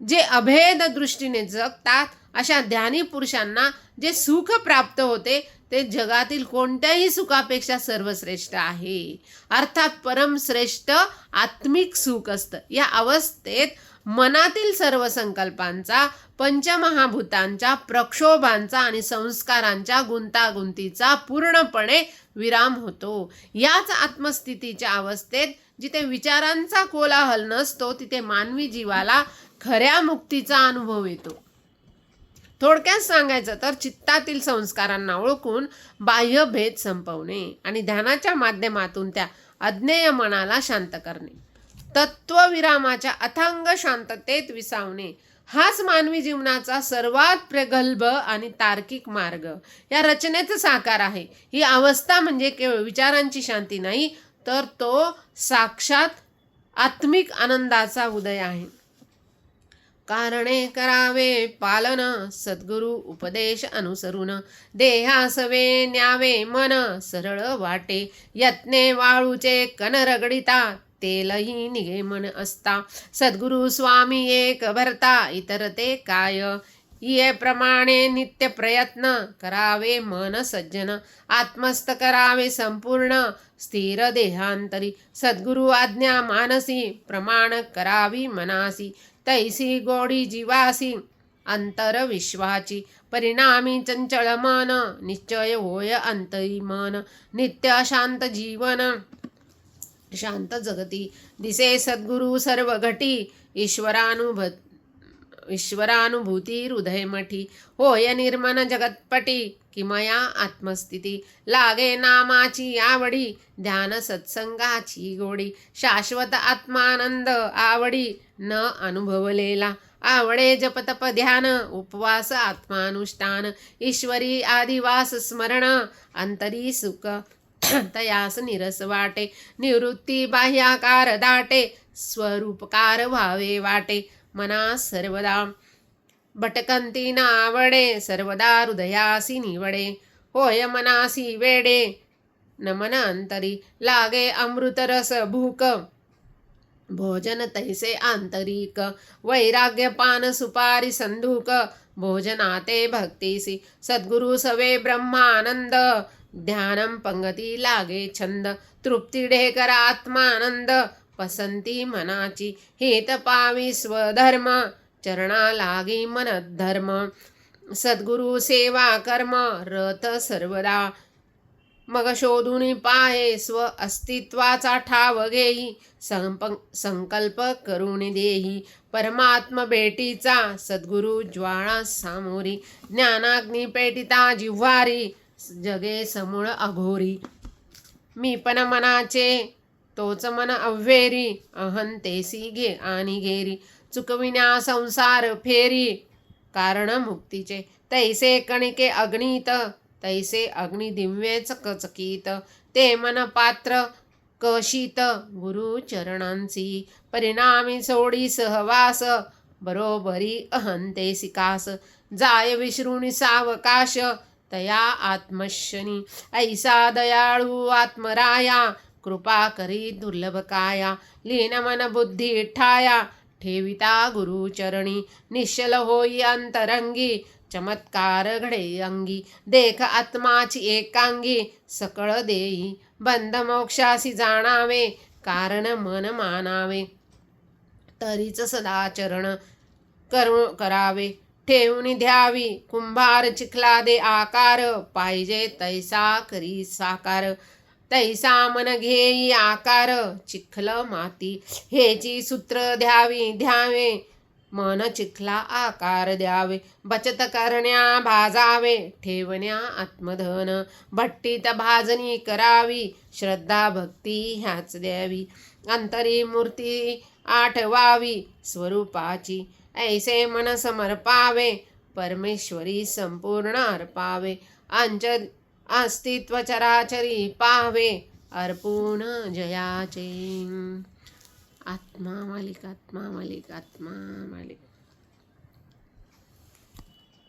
जे अभेद दृष्टीने जगतात अशा ध्यानी पुरुषांना जे सुख प्राप्त होते ते जगातील कोणत्याही सुखापेक्षा सर्वश्रेष्ठ आहे. अर्थात परमश्रेष्ठ आत्मिक सुख असतं. या अवस्थेत मनातील सर्व संकल्पांचा, पंचमहाभूतांच्या प्रक्षोभांचा आणि संस्कारांच्या गुंतागुंतीचा पूर्णपणे विराम होतो. याच आत्मस्थितीच्या अवस्थेत जिथे विचारांचा कोलाहल नसतो तिथे मानवी जीवाला खऱ्या मुक्तीचा अनुभव येतो. थोडक्यात सांगायचं तर चित्तातील संस्कारांना ओळखून बाह्य भेद संपवणे आणि ध्यानाच्या माध्यमातून त्या अज्ञेय मनाला शांत करणे. तत्वविरामाच्या अथांग शांततेत विसावणे हाच मानवी जीवनाचा सर्वात प्रगल्भ आणि तार्किक मार्ग या रचनेचा साकार आहे. ही अवस्था म्हणजे केवळ विचारांची शांती नाही, तर तो साक्षात आत्मिक आनंदाचा उदय आहे. कारणे करावे पालन, सद्गुरु उपदेश अनुसरून, देहासवे न्यावे मन, सरळ वाटे, यत्ने वाळूचे कण रगडिता, तेलही निघे मन असता, सद्गुरु स्वामी एक भरता, इतर ते काय, ये प्रमाणे नित्य प्रयत्न, करावे मन सज्जन, आत्मस्थ करावे संपूर्ण, स्थिर देहांतरी, सद्गुरु आज्ञा मानसी, प्रमाण करावी मनासी, तैसी गोडी जीवासी, अंतर विश्वाची, परिणामी चंचल मन, निश्चय होय अंतरी मन, नित्य शांत जीवन, शांत जगती, दिसे सद्गुरु सर्व घटी, ईश्वरानुभूती हृदयमठी, होय निर्मन जगतपटी, किमया आत्मस्थिती, लागे नामाची आवडी, ध्यान सत्संगाची गोडी, शाश्वत आत्मानंद आवडी, न अनुभवलेला, आवडे जपतप ध्यान, उपवास आत्मानुष्ठान, ईश्वरी आदिवास स्मरण, अंतरी सुख तयास निरस वाटे, निवृत्ती बाह्याकार दाटे, स्वरूपकार व्हावे वाटे, मना सर्वदा भटकंती नावडे, सर्वदा हृदयासी निवडे, होय मनासी वेडे, नमन अंतरी, लागे अमृत रस भूक, भोजन तैसे आंतरिक, वैराग्य पान सुपारी संधूक, भोजनाते भक्तीसी, सद्गुरु सवे ब्रह्मानंद, ध्यानम पंगती लागे छंद, तृप्ती ढेकर आत्मानंद, पसंती मनाची, हित पावी स्वधर्म, चरणा लागी मन धर्म, सद्गुरु सेवा कर्म, रथ सर्वदा, मग शोधून पाहे स्व अस्तित्वाचा ठाव घेई, संकल्प करून देही, परमात्म भेटीचा सद्गुरु ज्वाळा सामोरी, ज्ञानाग्नी पेटिता जिव्हारी, जगे समूळ अघोरी, मी पण मनाचे तोच मन अव्हेरी, अहंतेसी घे आणि घेरी, चुकविण्या संसार फेरी, कारण मुक्तीचे, तैसे कणिके अग्नीत, तैसे अग्नी दिव्ये चकचकीत, ते मन पात्र कशीत, गुरु चरणांसी, परिणामी सोडी सहवास, बरोबरी अहंतेसी कास, जाय विसरून सावकाश, तया आत्मशनी, ऐसा दयाळू आत्मराया, कृपा करी दुर्लभ काया, लीन मन बुद्धी ठाया, ठेविता गुरुचरणी, निश्चल होई अंतरंगी, चमत्कार घडे अंगी, देख आत्माची एकांगी, सकळ देई बंध मोक्षासी जाणावे, कारण मन मानावे, तरीच सदाचरण करावे, ठेवून द्यावी कुंभार चिखला दे आकार, पाहिजे तैसा करी साकार, तैसा मन घेई आकार, चिखल माती हेची सूत्र द्यावे, मन चिखला आकार द्यावे, बचत करण्या भाजावे, ठेवण्या आत्मधन, भट्टीत भाजणी करावी, श्रद्धा भक्ती ह्याच द्यावी, अंतरी मूर्ती आठवावी स्वरूपाची, ऐसे मन समर्पावे, परमेश्वरी संपूर्ण अर्पावे, अस्तित्व चराचरी पाहावे, अर्पून जयाचे, आत्मा मालिक, आत्मा मालिक, आत्मा मालिक.